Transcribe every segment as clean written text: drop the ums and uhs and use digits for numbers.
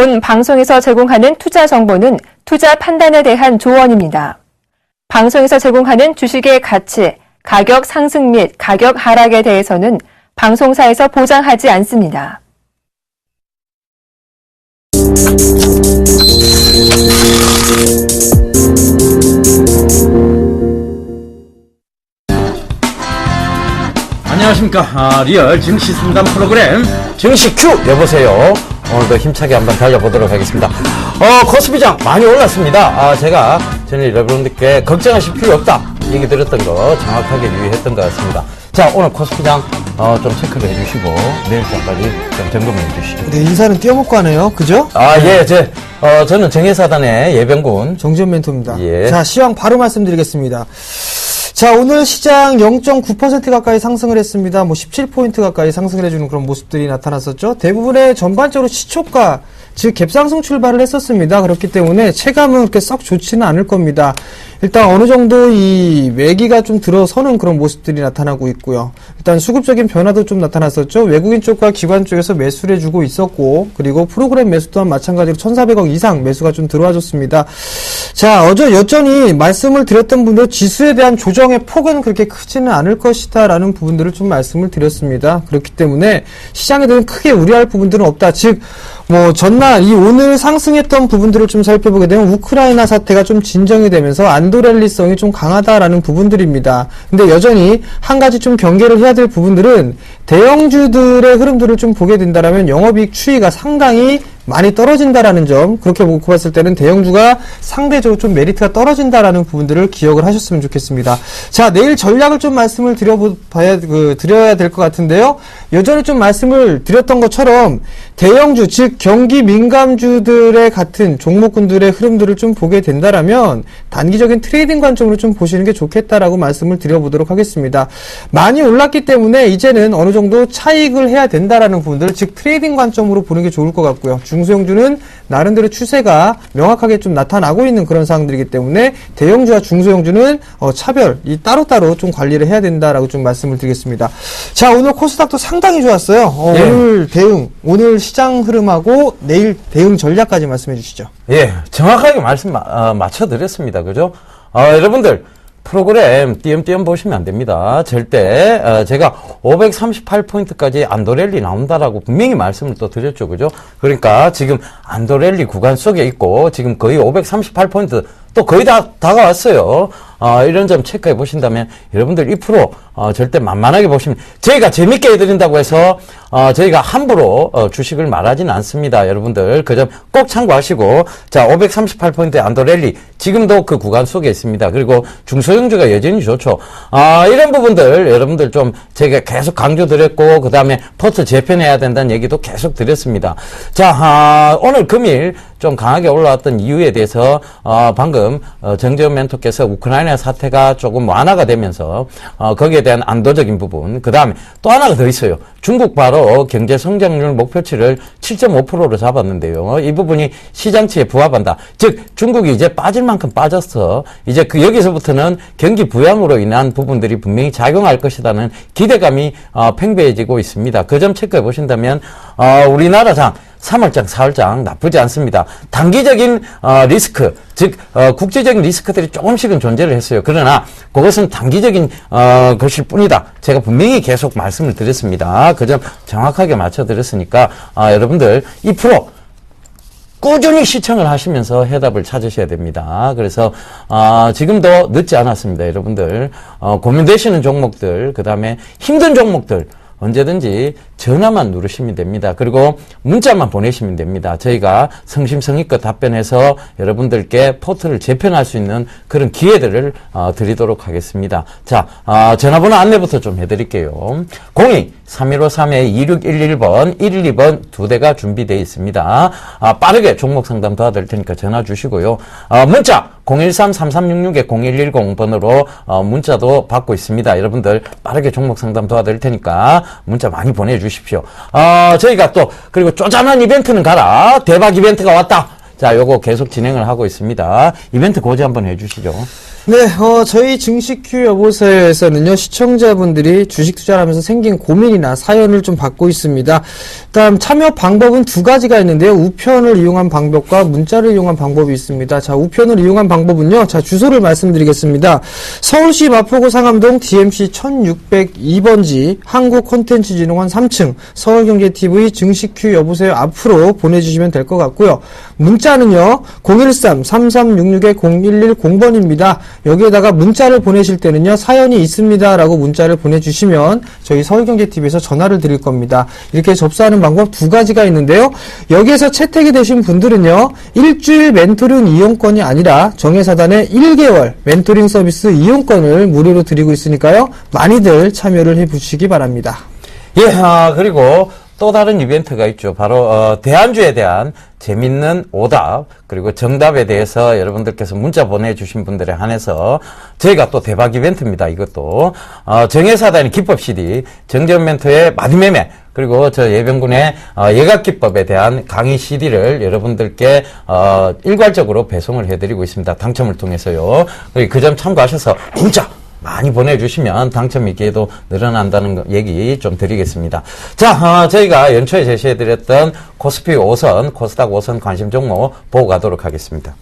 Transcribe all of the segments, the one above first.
본 방송에서 제공하는 투자 정보는 투자 판단에 대한 조언입니다. 방송에서 제공하는 주식의 가치, 가격 상승 및 가격 하락에 대해서는 방송사에서 보장하지 않습니다. 안녕하십니까. 리얼 증시 상담 프로그램 증시 큐 여보세요. 오늘도 힘차게 한번 달려보도록 하겠습니다. 코스피장 많이 올랐습니다. 제가 저는 여러분들께 걱정하실 필요 없다 얘기 드렸던 거 정확하게 유의했던 것 같습니다. 자, 오늘 코스피장 좀 체크를 해주시고 내일장까지 좀 점검해 주시죠. 네, 인사는 띄워먹고 하네요. 그죠? 예, 저는 정예사단의 예병군 정지현 멘토입니다. 예. 자, 시황 바로 말씀드리겠습니다. 자, 오늘 시장 0.9% 가까이 상승을 했습니다. 17포인트 가까이 상승을 해주는 그런 모습들이 나타났었죠. 대부분의 전반적으로 시초가, 즉 갭상승 출발을 했었습니다. 그렇기 때문에 체감은 그렇게 썩 좋지는 않을 겁니다. 일단 어느 정도 이 매기가 좀 들어서는 그런 모습들이 나타나고 있고요. 일단 수급적인 변화도 좀 나타났었죠. 외국인 쪽과 기관 쪽에서 매수를 해주고 있었고, 그리고 프로그램 매수 또한 마찬가지로 1,400억 이상 매수가 좀 들어와줬습니다. 자, 여전히 말씀을 드렸던 분들 지수에 대한 조정의 폭은 그렇게 크지는 않을 것이다 라는 부분들을 좀 말씀을 드렸습니다. 그렇기 때문에 시장에 대한 크게 우려할 부분들은 없다. 즉, 전날 오늘 상승했던 부분들을 좀 살펴보게 되면 우크라이나 사태가 좀 진정이 되면서 안도랠리성이 좀 강하다라는 부분들입니다. 근데 여전히 한 가지 좀 경계를 해야 될 부분들은 대형주들의 흐름들을 좀 보게 된다라면 영업이익 추이가 상당히 많이 떨어진다라는 점, 그렇게 보고 봤을 때는 대형주가 상대적으로 좀 메리트가 떨어진다라는 부분들을 기억을 하셨으면 좋겠습니다. 자, 내일 전략을 좀 말씀을 드려야 될 것 같은데요. 여전히 좀 말씀을 드렸던 것처럼 대형주, 즉 경기 민감주들의 같은 종목군들의 흐름들을 좀 보게 된다라면 단기적인 트레이딩 관점으로 좀 보시는 게 좋겠다라고 말씀을 드려보도록 하겠습니다. 많이 올랐기 때문에 이제는 어느 정도 차익을 해야 된다라는 부분들, 즉 트레이딩 관점으로 보는 게 좋을 것 같고요. 중소형주는 나름대로 추세가 명확하게 좀 나타나고 있는 그런 상황들이기 때문에 대형주와 중소형주는 차별, 따로따로 좀 관리를 해야 된다라고 좀 말씀을 드리겠습니다. 자, 오늘 코스닥도 상당히 좋았어요. 예. 오늘 시장 흐름하고 내일 대응 전략까지 말씀해 주시죠. 예, 정확하게 말씀 맞춰드렸습니다. 그죠? 여러분들 프로그램 띄엄띄엄 보시면 안 됩니다. 절대 제가 538포인트까지 안도랠리 나온다라고 분명히 말씀을 또 드렸죠. 그죠? 그러니까 지금 안도랠리 구간 속에 있고 지금 거의 538포인트 또 거의 다 다가왔어요. 이런 점 체크해 보신다면 여러분들 2% 절대 만만하게 보시면, 저희가 재밌게 해드린다고 해서 저희가 함부로 주식을 말하지는 않습니다. 여러분들 그 점 꼭 참고하시고, 자, 538포인트의 안도랠리 지금도 그 구간 속에 있습니다. 그리고 중소형주가 여전히 좋죠. 이런 부분들 여러분들 좀 제가 계속 강조드렸고, 그 다음에 포트 재편해야 된다는 얘기도 계속 드렸습니다. 자, 오늘 금일 좀 강하게 올라왔던 이유에 대해서 방금 정재훈 멘토께서 우크라이나 사태가 조금 완화가 되면서 거기에 대한 안도적인 부분, 그 다음에 또 하나가 더 있어요. 중국 바로 경제 성장률 목표치를 7.5%로 잡았는데요. 이 부분이 시장치에 부합한다. 즉 중국이 이제 빠질 만큼 빠졌어. 이제 여기서부터는 경기 부양으로 인한 부분들이 분명히 작용할 것이라는 기대감이 팽배해지고 있습니다. 그 점 체크해 보신다면 우리나라장 3월장, 4월장 나쁘지 않습니다. 단기적인 리스크, 즉 국제적인 리스크들이 조금씩은 존재를 했어요. 그러나 그것은 단기적인 것일 뿐이다. 제가 분명히 계속 말씀을 드렸습니다. 그 점 정확하게 맞춰드렸으니까 여러분들 2% 꾸준히 시청을 하시면서 해답을 찾으셔야 됩니다. 그래서 지금도 늦지 않았습니다. 여러분들 고민되시는 종목들, 그 다음에 힘든 종목들 언제든지 전화만 누르시면 됩니다. 그리고 문자만 보내시면 됩니다. 저희가 성심성의껏 답변해서 여러분들께 포트를 재편할 수 있는 그런 기회들을 드리도록 하겠습니다. 자, 전화번호 안내부터 좀 해드릴게요. 02-3153-2611번, 112번 두 대가 준비되어 있습니다. 빠르게 종목 상담 도와드릴 테니까 전화 주시고요. 문자 013-3366-0110번으로 문자도 받고 있습니다. 여러분들 빠르게 종목 상담 도와드릴 테니까 문자 많이 보내주십시오. 저희가 또 그리고 쪼잔한 이벤트는 가라. 대박 이벤트가 왔다. 자, 요거 계속 진행을 하고 있습니다. 이벤트 고지 한번 해주시죠. 네, 저희 증시큐 여보세요에서는요, 시청자분들이 주식 투자를 하면서 생긴 고민이나 사연을 좀 받고 있습니다. 다음 참여 방법은 두 가지가 있는데요. 우편을 이용한 방법과 문자를 이용한 방법이 있습니다. 자, 우편을 이용한 방법은요, 자, 주소를 말씀드리겠습니다. 서울시 마포구 상암동 DMC 1602번지 한국콘텐츠진흥원 3층 서울경제TV 증시큐 여보세요 앞으로 보내주시면 될 것 같고요. 문자는요, 013-3366-0110번입니다. 여기에다가 문자를 보내실 때는요, 사연이 있습니다 라고 문자를 보내주시면 저희 서울경제TV에서 전화를 드릴 겁니다. 이렇게 접수하는 방법 두 가지가 있는데요. 여기에서 채택이 되신 분들은요, 일주일 멘토링 이용권이 아니라 정해사단의 1개월 멘토링 서비스 이용권을 무료로 드리고 있으니까요, 많이들 참여를 해보시기 바랍니다. 예, 그리고 또 다른 이벤트가 있죠. 바로 대안주에 대한 재밌는 오답, 그리고 정답에 대해서 여러분들께서 문자 보내주신 분들에 한해서 저희가 또 대박 이벤트입니다. 이것도 정해사단의 기법 CD, 정전 멘토의 마디매매, 그리고 저 예병군의 예각기법에 대한 강의 CD를 여러분들께 일괄적으로 배송을 해드리고 있습니다. 당첨을 통해서요. 그 점 참고하셔서 문자 많이 보내주시면 당첨 기회도 늘어난다는 얘기 좀 드리겠습니다. 자, 저희가 연초에 제시해드렸던 코스피 5선, 코스닥 5선 관심 종목 보고 가도록 하겠습니다.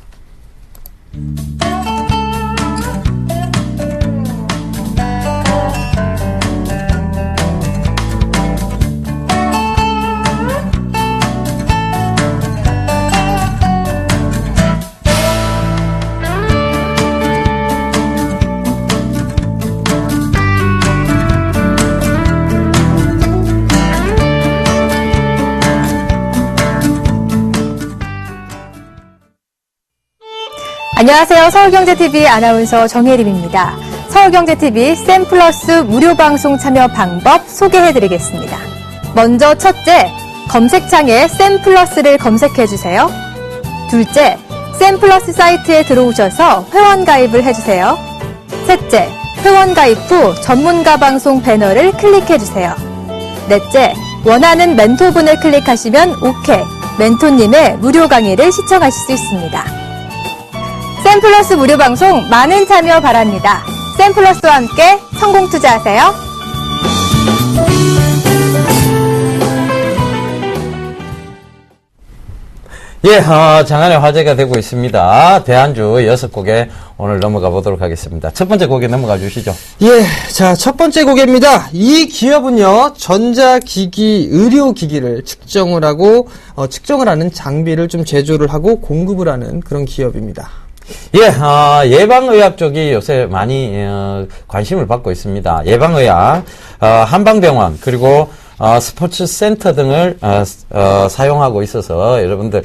안녕하세요. 서울경제TV 아나운서 정혜림입니다. 서울경제TV 샘플러스 무료 방송 참여 방법 소개해드리겠습니다. 먼저 첫째, 검색창에 샘플러스를 검색해주세요. 둘째, 샘플러스 사이트에 들어오셔서 회원 가입을 해주세요. 셋째, 회원 가입 후 전문가 방송 배너를 클릭해주세요. 넷째, 원하는 멘토분을 클릭하시면 오케이, 멘토님의 무료 강의를 시청하실 수 있습니다. 샘플러스 무료 방송 많은 참여 바랍니다. 샘플러스와 함께 성공 투자하세요. 예, 장안의 화제가 되고 있습니다. 대안주 6곡에 오늘 넘어가 보도록 하겠습니다. 첫 번째 곡에 넘어가 주시죠. 예, 자, 첫 번째 곡입니다. 이 기업은요, 전자기기, 의료기기를 측정을 하는 장비를 좀 제조를 하고 공급을 하는 그런 기업입니다. 예, 예방의학 쪽이 요새 많이 관심을 받고 있습니다. 예방의학, 한방병원, 그리고 스포츠 센터 등을 사용하고 있어서 여러분들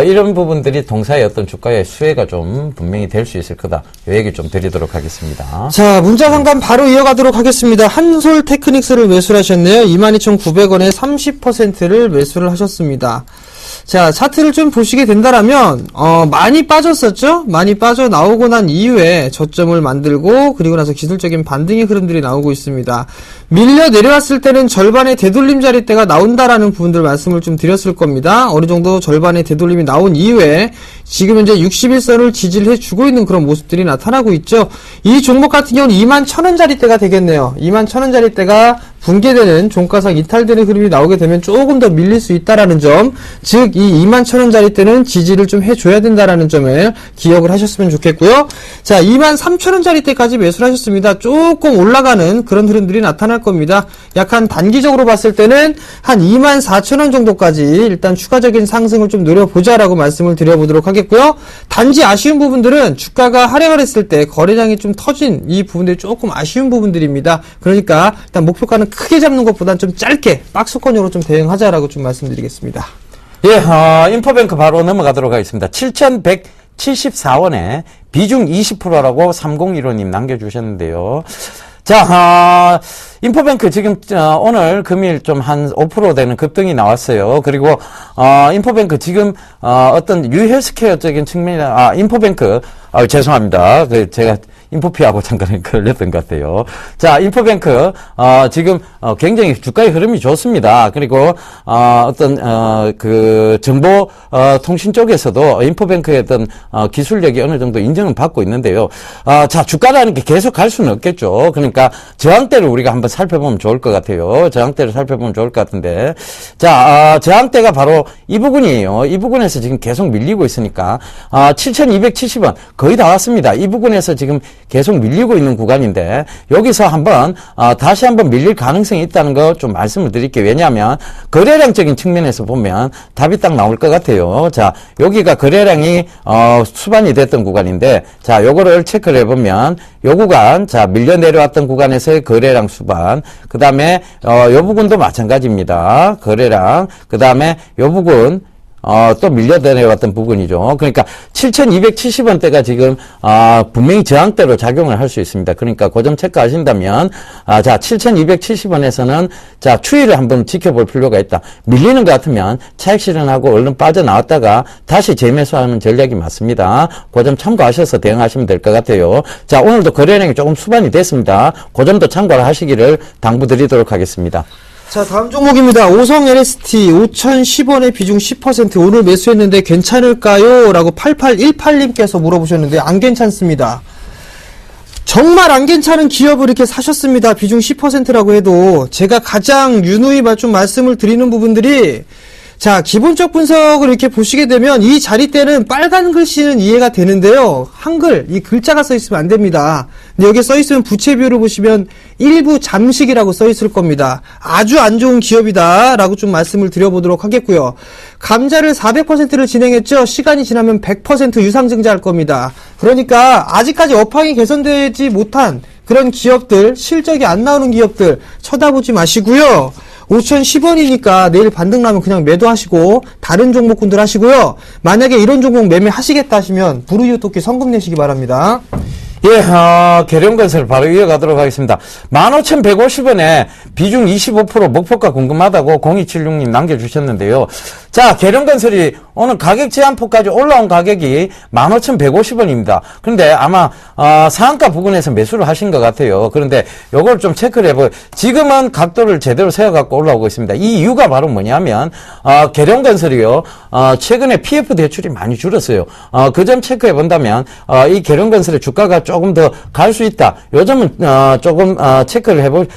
이런 부분들이 동사의 어떤 주가의 수혜가 좀 분명히 될 수 있을 거다. 이 얘기 좀 드리도록 하겠습니다. 자, 문자 상담 바로 이어가도록 하겠습니다. 한솔 테크닉스를 매수를 하셨네요. 22,900원에 30%를 매수를 하셨습니다. 자, 차트를 좀 보시게 된다라면 많이 빠졌었죠? 많이 빠져나오고 난 이후에 저점을 만들고 그리고 나서 기술적인 반등의 흐름들이 나오고 있습니다. 밀려 내려왔을 때는 절반의 되돌림 자리대가 나온다라는 부분들 말씀을 좀 드렸을 겁니다. 어느 정도 절반의 되돌림이 나온 이후에 지금 현재 61선을 지지를 해주고 있는 그런 모습들이 나타나고 있죠. 이 종목 같은 경우는 21,000원 자리대가 되겠네요. 21,000원 자리대가 붕괴되는 종가상 이탈되는 흐름이 나오게 되면 조금 더 밀릴 수 있다라는 점, 즉 이 21,000원 자리대는 지지를 좀 해줘야 된다라는 점을 기억을 하셨으면 좋겠고요. 자, 23,000원 자리대까지 매수를 하셨습니다. 조금 올라가는 그런 흐름들이 나타날 겁니다. 약간 단기적으로 봤을 때는 한 24,000원 정도까지 일단 추가적인 상승을 좀 노려보자라고 말씀을 드려보도록 하겠고요. 단지 아쉬운 부분들은 주가가 하락을 했을 때 거래량이 좀 터진 이 부분들이 조금 아쉬운 부분들입니다. 그러니까 일단 목표가는 크게 잡는 것보다는 좀 짧게 박스권으로 좀 대응하자라고 좀 말씀드리겠습니다. 예, 인포뱅크 바로 넘어가도록 하겠습니다. 7,174원에 비중 20%라고 3015님 남겨주셨는데요. 자, 인포뱅크 지금 오늘 금일 좀 한 5% 되는 급등이 나왔어요. 그리고 인포뱅크 지금 어떤 유헬스케어적인 측면이나 인포뱅크 죄송합니다. 제가 인포피하고 잠깐 걸렸던 것 같아요. 자, 인포뱅크, 지금, 굉장히 주가의 흐름이 좋습니다. 그리고, 정보, 통신 쪽에서도 인포뱅크의 어떤, 기술력이 어느 정도 인정은 받고 있는데요. 자, 주가라는 게 계속 갈 수는 없겠죠. 그러니까, 저항대를 우리가 한번 살펴보면 좋을 것 같아요. 저항대를 살펴보면 좋을 것 같은데. 자, 저항대가 바로 이 부분이에요. 이 부분에서 지금 계속 밀리고 있으니까, 7,270원 거의 다 왔습니다. 이 부분에서 지금 계속 밀리고 있는 구간인데 여기서 한번 다시 한번 밀릴 가능성이 있다는 거 좀 말씀을 드릴게요. 왜냐하면 거래량적인 측면에서 보면 답이 딱 나올 것 같아요. 자, 여기가 거래량이 수반이 됐던 구간인데 자, 요거를 체크를 해보면 요 구간, 자, 밀려 내려왔던 구간에서의 거래량 수반, 그 다음에 요 부분도 마찬가지입니다. 거래량, 그 다음에 요 부분 또 밀려 내려왔던 부분이죠. 그러니까 7,270원대가 지금 분명히 저항대로 작용을 할 수 있습니다. 그러니까 그 점 체크하신다면 자, 7,270원에서는 자, 추이를 한번 지켜볼 필요가 있다. 밀리는 것 같으면 차익 실현하고 얼른 빠져나왔다가 다시 재매수하는 전략이 맞습니다. 그 점 참고하셔서 대응하시면 될 것 같아요. 자, 오늘도 거래량이 조금 수반이 됐습니다. 그 점도 참고를 하시기를 당부드리도록 하겠습니다. 자, 다음 종목입니다. 오성 LST 5,010원에 비중 10% 오늘 매수했는데 괜찮을까요? 라고 8818님께서 물어보셨는데 안 괜찮습니다. 정말 안 괜찮은 기업을 이렇게 사셨습니다. 비중 10%라고 해도 제가 가장 유누이 좀 말씀을 드리는 부분들이 자, 기본적 분석을 이렇게 보시게 되면 이 자리대는 빨간 글씨는 이해가 되는데요. 한글, 이 글자가 써 있으면 안 됩니다. 근데 여기에 써 있으면 부채 비율을 보시면 일부 잠식이라고 써 있을 겁니다. 아주 안 좋은 기업이다 라고 좀 말씀을 드려보도록 하겠고요. 감자를 400%를 진행했죠. 시간이 지나면 100% 유상증자할 겁니다. 그러니까 아직까지 업황이 개선되지 못한 그런 기업들, 실적이 안 나오는 기업들 쳐다보지 마시고요. 5,010원이니까 내일 반등 나면 그냥 매도하시고 다른 종목군들 하시고요. 만약에 이런 종목 매매하시겠다 하시면 불우이웃 돕기 성금 내시기 바랍니다. 예, 계룡건설 바로 이어가도록 하겠습니다. 15,150원에 비중 25% 목표가 궁금하다고 0276님 남겨주셨는데요. 자, 계룡건설이 오늘 가격 제한폭까지 올라온 가격이 15,150원입니다. 그런데 아마 상한가 부근에서 매수를 하신 것 같아요. 그런데 요걸 좀 체크를 해보요. 지금은 각도를 제대로 세워갖고 올라오고 있습니다. 이 이유가 바로 뭐냐면 계룡건설이요. 최근에 PF 대출이 많이 줄었어요. 그 점 체크해 본다면 이 계룡건설의 주가가 조금 더 갈 수 있다. 요 점은 조금 체크를 해볼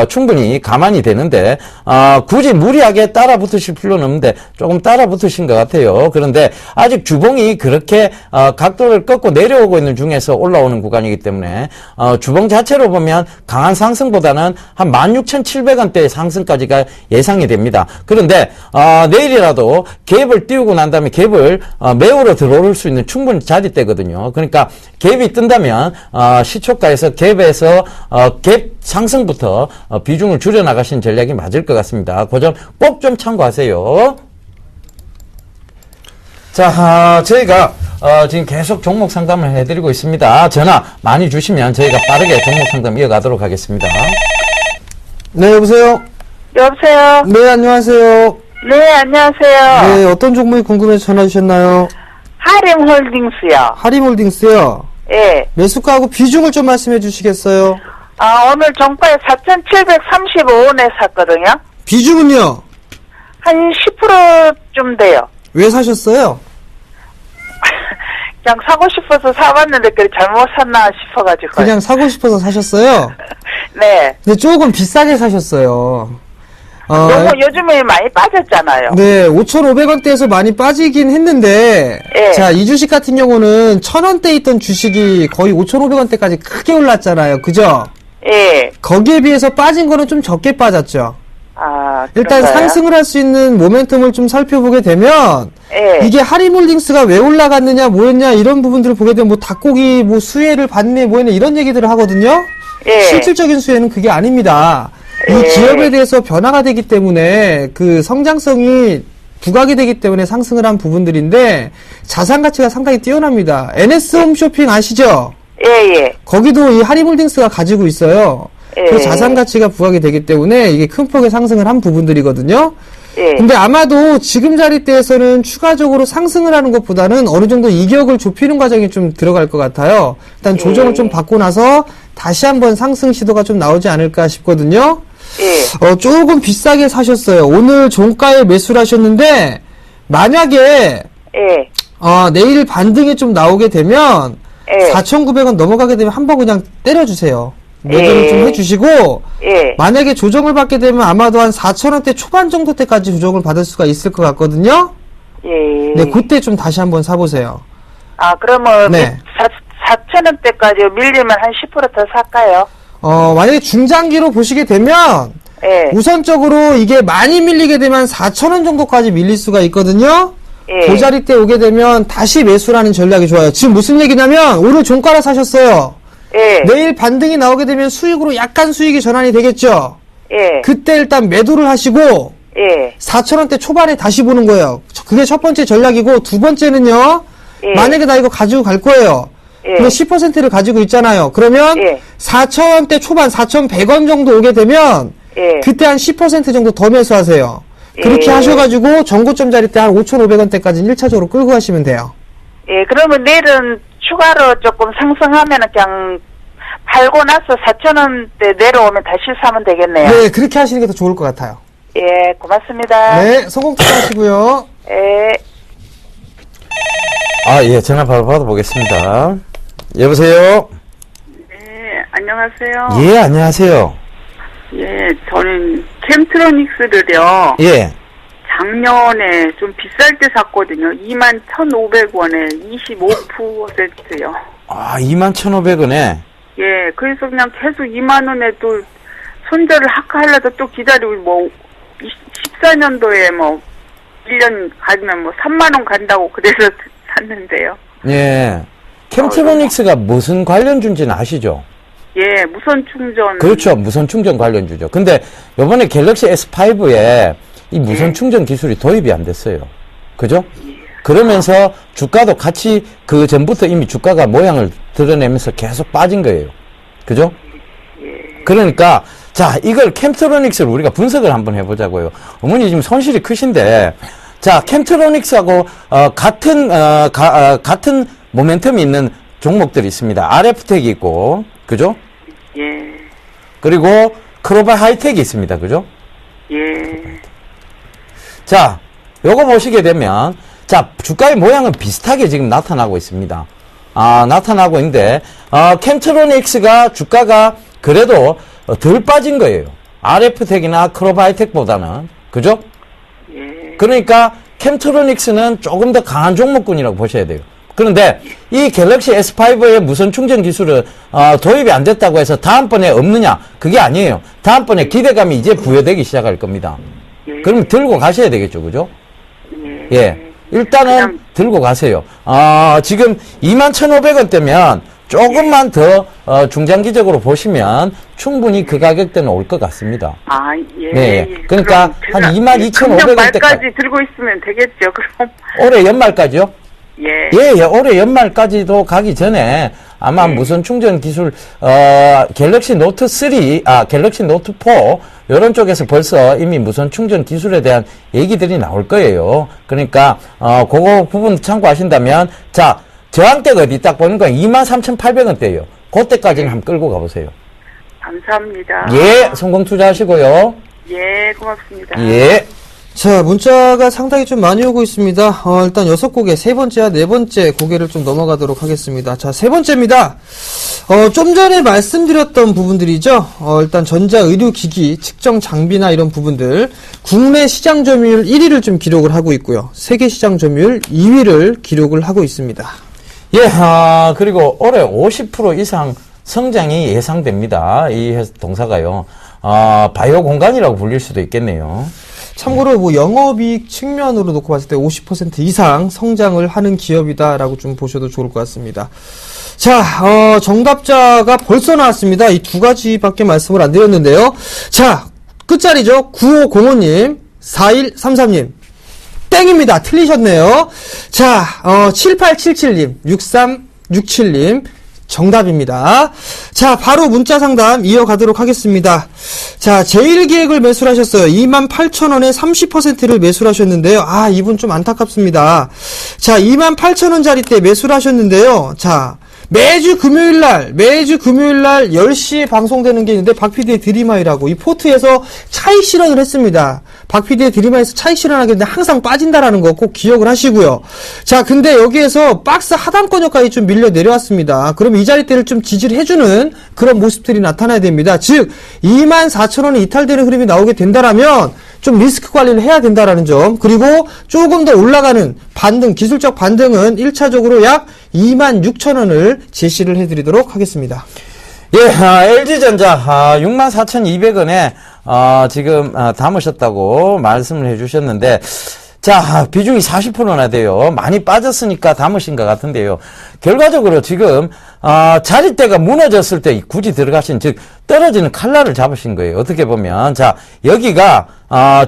충분히 감안이 되는데 굳이 무리하게 따라 붙으실 필요는 없는데 조금 따라 붙으신 것 같아요. 그런데 아직 주봉이 그렇게 각도를 꺾고 내려오고 있는 중에서 올라오는 구간이기 때문에 주봉 자체로 보면 강한 상승보다는 한 16,700원대의 상승까지가 예상이 됩니다. 그런데 내일이라도 갭을 띄우고 난 다음에 갭을 매우로 들어올 수 있는 충분히 자리대거든요. 그러니까 갭이 뜬다면 시초가에서 갭에서 갭 상승부터 비중을 줄여나가신 전략이 맞을 것 같습니다. 그 점 꼭 좀 참고하세요. 자, 저희가 지금 계속 종목 상담을 해드리고 있습니다. 전화 많이 주시면 저희가 빠르게 종목 상담 이어가도록 하겠습니다. 네, 여보세요? 여보세요? 네, 안녕하세요. 네, 안녕하세요. 네, 어떤 종목이 궁금해서 전화 주셨나요? 하림홀딩스요. 하림홀딩스요? 예. 매수가하고 비중을 좀 말씀해 주시겠어요? 오늘 종가에 4,735원에 샀거든요. 비중은요? 한 10%좀 돼요. 왜 사셨어요? 그냥 사고 싶어서 사봤는데 그래 잘못 샀나 싶어가지고. 그냥 사고 싶어서 사셨어요? 네. 근데 조금 비싸게 사셨어요. 너무 요즘에 많이 빠졌잖아요. 네, 5,500원대에서 많이 빠지긴 했는데, 예. 자, 이 주식 같은 경우는 1,000원대 있던 주식이 거의 5,500원대까지 크게 올랐잖아요. 그죠? 예. 거기에 비해서 빠진 거는 좀 적게 빠졌죠. 일단 그런가요? 상승을 할 수 있는 모멘텀을 좀 살펴보게 되면, 예. 이게 하림홀딩스가 왜 올라갔느냐, 뭐였냐, 이런 부분들을 보게 되면, 뭐, 닭고기, 뭐, 수혜를 받네, 뭐 했네, 이런 얘기들을 하거든요? 예. 실질적인 수혜는 그게 아닙니다. 이 예. 기업에 대해서 변화가 되기 때문에, 그 성장성이 부각이 되기 때문에 상승을 한 부분들인데, 자산 가치가 상당히 뛰어납니다. NS 홈쇼핑 아시죠? 예, 예. 거기도 이 하림홀딩스가 가지고 있어요. 예. 그 자산 가치가 부각이 되기 때문에 이게 큰 폭의 상승을 한 부분들이거든요. 예. 근데 아마도 지금 자리대에서는 추가적으로 상승을 하는 것보다는 어느 정도 이격을 좁히는 과정이 좀 들어갈 것 같아요. 일단 조정을 좀 받고 나서 다시 한번 상승 시도가 좀 나오지 않을까 싶거든요. 예. 조금 비싸게 사셨어요. 오늘 종가에 매수를 하셨는데 만약에 예. 내일 반등이 좀 나오게 되면 예. 4,900원 넘어가게 되면 한번 그냥 때려주세요. 매도를 예. 좀 해주시고 예. 만약에 조정을 받게 되면 아마도 한 4,000원대 초반 정도 때까지 조정을 받을 수가 있을 것 같거든요. 예. 네, 그때 좀 다시 한번 사보세요. 아, 그러면 네. 4,000원대까지 밀리면 한 10% 더 살까요? 만약에 중장기로 보시게 되면 예. 우선적으로 이게 많이 밀리게 되면 4,000원 정도까지 밀릴 수가 있거든요. 예. 그 자리 때 오게 되면 다시 매수라는 전략이 좋아요. 지금 무슨 얘기냐면 오늘 종가를 사셨어요. 예. 내일 반등이 나오게 되면 수익으로 약간 수익이 전환이 되겠죠. 예. 그때 일단 매도를 하시고 예. 4,000원대 초반에 다시 보는 거예요. 그게 첫 번째 전략이고 두 번째는요. 예. 만약에 나 이거 가지고 갈 거예요. 예. 근데 10%를 가지고 있잖아요. 그러면 예. 4,000원대 초반 4,100원 정도 오게 되면 예. 그때 한 10% 정도 더 매수하세요. 그렇게 예. 하셔가지고 전고점 자리 때 한 5,500원대까지 1차적으로 끌고 가시면 돼요. 예. 그러면 내일은 추가로 조금 상승하면은 그냥 팔고 나서 4,000원대 내려오면 다시 사면 되겠네요. 네, 그렇게 하시는 게 더 좋을 것 같아요. 예. 고맙습니다. 네, 성공 투자하시고요. 예. 예, 전화 바로 받아보겠습니다. 여보세요? 네, 안녕하세요. 예, 안녕하세요. 예, 저는 캠트로닉스를요, 예. 작년에 좀 비쌀 때 샀거든요. 21,500원에 25%요. 21,500원에. 예, 그래서 그냥 계속 2만원에 또 손절을 하려다 또 기다리고, 뭐, 14년도에 뭐, 1년 가면 뭐 3만원 간다고 그래서 샀는데요. 예. 캠트로닉스가 무슨 관련주인지는 아시죠? 예, 무선 충전. 그렇죠. 무선 충전 관련주죠. 근데 요번에 갤럭시 S5에 이 무선 충전 기술이 도입이 안 됐어요. 그죠? 그러면서 주가도 같이 그 전부터 이미 주가가 모양을 드러내면서 계속 빠진 거예요. 그죠? 그러니까 자, 이걸 캠트로닉스를 우리가 분석을 한번 해보자고요. 어머니 지금 손실이 크신데, 자, 캠트로닉스하고 같은 모멘텀이 있는 종목들이 있습니다. RF텍이 있고, 그죠? 예, 그리고 크로바 하이텍이 있습니다. 그죠? 예, 자, 요거 보시게 되면, 자, 주가의 모양은 비슷하게 지금 나타나고 있습니다. 나타나고 있는데, 캠트로닉스가 주가가 그래도 덜 빠진 거예요. RF텍이나 크로바 하이텍보다는. 그죠? 예, 그러니까 캠트로닉스는 조금 더 강한 종목군이라고 보셔야 돼요. 그런데 이 갤럭시 S5의 무선 충전 기술은 도입이 안 됐다고 해서 다음번에 없느냐? 그게 아니에요. 다음번에 기대감이 이제 부여되기 시작할 겁니다. 그럼 들고 가셔야 되겠죠. 그죠? 예. 일단은 그냥- 들고 가세요. 지금 21,500원대면 조금만 더 중장기적으로 보시면 충분히 그 가격대는 올 것 같습니다. 예. 네, 예. 그러니까 그럼 한 제가 22,500원 금년 대까지. 말까지 들고 있으면 되겠죠, 그럼. 올해 연말까지요? 예. 예, 올해 연말까지도 가기 전에 아마 무선 충전 기술, 갤럭시 노트 3, 갤럭시 노트 4, 이런 쪽에서 벌써 이미 무선 충전 기술에 대한 얘기들이 나올 거예요. 그러니까, 그거 부분 참고하신다면, 자, 저항대가 어디 딱 보니까 23,800원대예요. 그때까지는 한번 끌고 가보세요. 감사합니다. 예, 성공 투자하시고요. 예, 고맙습니다. 예. 자, 문자가 상당히 좀 많이 오고 있습니다. 일단 6곡에 세 번째와 네 번째 고개를 좀 넘어가도록 하겠습니다. 자, 세 번째입니다. 좀 전에 말씀드렸던 부분들이죠. 일단 전자 의료기기, 측정 장비나 이런 부분들. 국내 시장 점유율 1위를 좀 기록을 하고 있고요. 세계 시장 점유율 2위를 기록을 하고 있습니다. 예, 그리고 올해 50% 이상 성장이 예상됩니다. 이 동사가요. 바이오 공간이라고 불릴 수도 있겠네요. 참고로 뭐 영업이익 측면으로 놓고 봤을 때 50% 이상 성장을 하는 기업이다라고 좀 보셔도 좋을 것 같습니다. 자, 정답자가 벌써 나왔습니다. 이 두 가지밖에 말씀을 안 드렸는데요. 자, 끝자리죠. 9505님, 4133님. 땡입니다. 틀리셨네요. 자, 7877님, 6367님, 정답입니다. 자, 바로 문자 상담 이어가도록 하겠습니다. 자, 제일기획을 매수하셨어요. 28,000원에 30%를 매수하셨는데요. 아, 이분 좀 안타깝습니다. 자, 28,000원짜리 때 매수하셨는데요. 자, 매주 금요일날 10시에 방송되는 게 있는데, 박PD의 드림하이라고, 이 포트에서 차익 실현을 했습니다. 박PD의 드림하이에서 차익 실현하게 되는데 항상 빠진다라는 거 꼭 기억을 하시고요. 자, 근데 여기에서 박스 하단권역까지 좀 밀려 내려왔습니다. 그럼 이 자리대를 좀 지지를 해주는 그런 모습들이 나타나야 됩니다. 즉, 24,000원이 이탈되는 흐름이 나오게 된다라면, 좀 리스크 관리를 해야 된다라는 점, 그리고 조금 더 올라가는 반등, 기술적 반등은 1차적으로 약 26,000원을 제시를 해드리도록 하겠습니다. 예, LG전자 64,200원에 지금 담으셨다고 말씀을 해주셨는데, 자, 비중이 40%나 돼요. 많이 빠졌으니까 담으신 것 같은데요. 결과적으로 지금 자리대가 무너졌을 때 굳이 들어가신, 즉 떨어지는 칼날을 잡으신 거예요. 어떻게 보면, 자, 여기가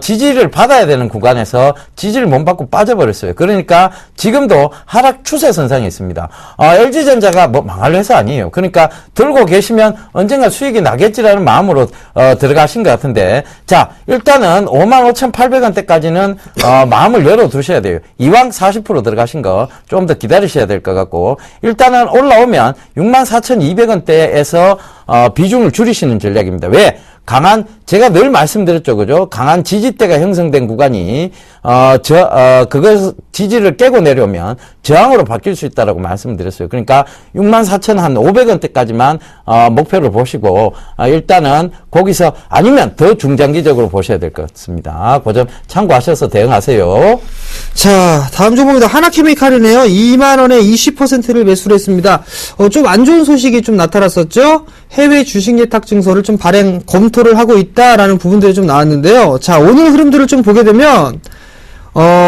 지지를 받아야 되는 구간에서 지지를 못 받고 빠져버렸어요. 그러니까 지금도 하락 추세 선상에 있습니다. LG전자가 뭐 망할 회사 아니에요. 그러니까 들고 계시면 언젠가 수익이 나겠지라는 마음으로 들어가신 것 같은데, 자, 일단은 55,800원대까지는 마음을 열어두셔야 돼요. 이왕 40% 들어가신 거 좀 더 기다리셔야 될 것 같고, 일단은 올라오면 64,200원대에서 비중을 줄이시는 전략입니다. 왜? 강한, 제가 늘 말씀드렸죠, 그죠? 강한 지지대가 형성된 구간이, 그걸 지지를 깨고 내려오면 저항으로 바뀔 수 있다라고 말씀드렸어요. 그러니까 64,500원대까지만, 목표를 보시고, 일단은 거기서 아니면 더 중장기적으로 보셔야 될 것 같습니다. 그 점 참고하셔서 대응하세요. 자, 다음 종목입니다. 하나케미칼이네요. 2만원에 20%를 매수를 했습니다. 좀 안 좋은 소식이 좀 나타났었죠? 해외 주식 예탁 증서를 좀 발행 검토를 하고 있다라는 부분들이 좀 나왔는데요. 자, 오늘 흐름들을 좀 보게 되면,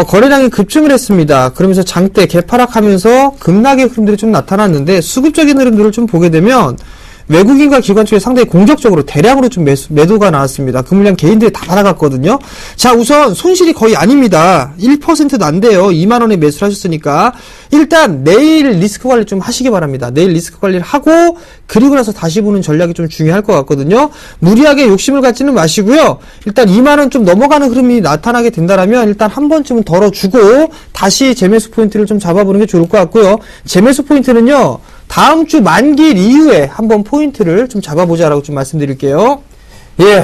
거래량이 급증을 했습니다. 그러면서 장대 개파락하면서 급락의 흐름들이 좀 나타났는데, 수급적인 흐름들을 좀 보게 되면, 외국인과 기관 쪽에 상당히 공격적으로 대량으로 좀 매도가 나왔습니다. 그 물량 개인들이 다 받아갔거든요. 자, 우선 손실이 거의 아닙니다. 1%도 안 돼요. 2만원에 매수를 하셨으니까. 일단 내일 리스크 관리 좀 하시기 바랍니다. 내일 리스크 관리를 하고 그리고 나서 다시 보는 전략이 좀 중요할 것 같거든요. 무리하게 욕심을 갖지는 마시고요. 일단 2만원 좀 넘어가는 흐름이 나타나게 된다면 일단 한 번쯤은 덜어주고 다시 재매수 포인트를 좀 잡아보는 게 좋을 것 같고요. 재매수 포인트는요, 다음 주 만기일 이후에 한번 포인트를 좀 잡아보자라고 좀 말씀드릴게요. 예,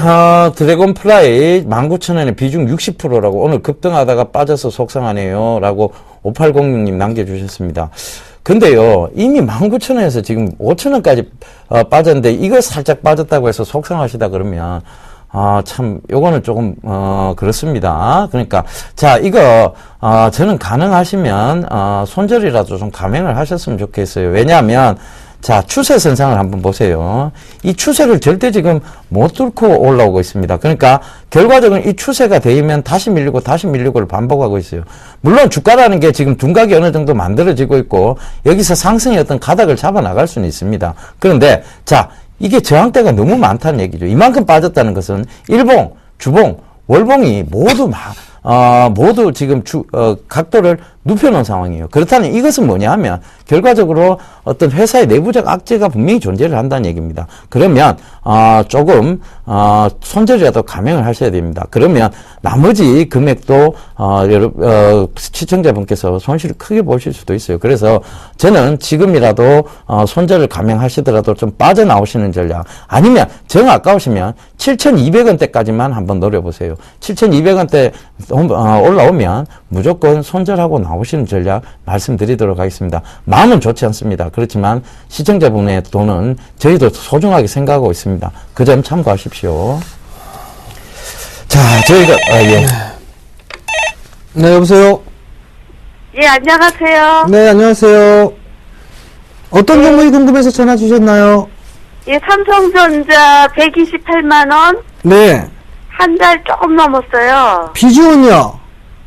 드래곤 플라이 19,000원에 비중 60%라고 오늘 급등하다가 빠져서 속상하네요. 라고 5806님 남겨주셨습니다. 근데요, 이미 19,000원에서 지금 5,000원까지 빠졌는데 이거 살짝 빠졌다고 해서 속상하시다 그러면 참, 요거는 조금, 그렇습니다. 그러니까, 자, 이거, 저는 가능하시면, 손절이라도 좀 감행을 하셨으면 좋겠어요. 왜냐하면, 자, 추세 선상을 한번 보세요. 이 추세를 절대 지금 못 뚫고 올라오고 있습니다. 그러니까, 결과적으로 이 추세가 되면 다시 밀리고를 반복하고 있어요. 물론 주가라는 게 지금 둔각이 어느 정도 만들어지고 있고, 여기서 상승의 어떤 가닥을 잡아 나갈 수는 있습니다. 그런데, 자, 이게 저항대가 너무 많다는 얘기죠. 이만큼 빠졌다는 것은 일봉, 주봉, 월봉이 모두 지금 각도를 눕혀놓은 상황이에요. 그렇다면 이것은 뭐냐 하면 결과적으로 어떤 회사의 내부적 악재가 분명히 존재를 한다는 얘기입니다. 그러면 조금 손절이라도 감행을 하셔야 됩니다. 그러면 나머지 금액도 시청자분께서 손실을 크게 보실 수도 있어요. 그래서 저는 지금이라도 손절을 감행하시더라도 좀 빠져나오시는 전략, 아니면 정 아까우시면 7,200원대까지만 한번 노려보세요. 7,200원대 올라오면 무조건 손절하고 나오시는 전략 말씀드리도록 하겠습니다. 마음은 좋지 않습니다. 그렇지만 시청자분의 돈은 저희도 소중하게 생각하고 있습니다. 그 점 참고하십시오. 자, 저희가 예. 네, 여보세요? 예, 안녕하세요. 네, 안녕하세요. 어떤 종목이 궁금해서 전화 주셨나요? 예, 삼성전자 128만원. 네. 한 달 조금 넘었어요. 비중은요?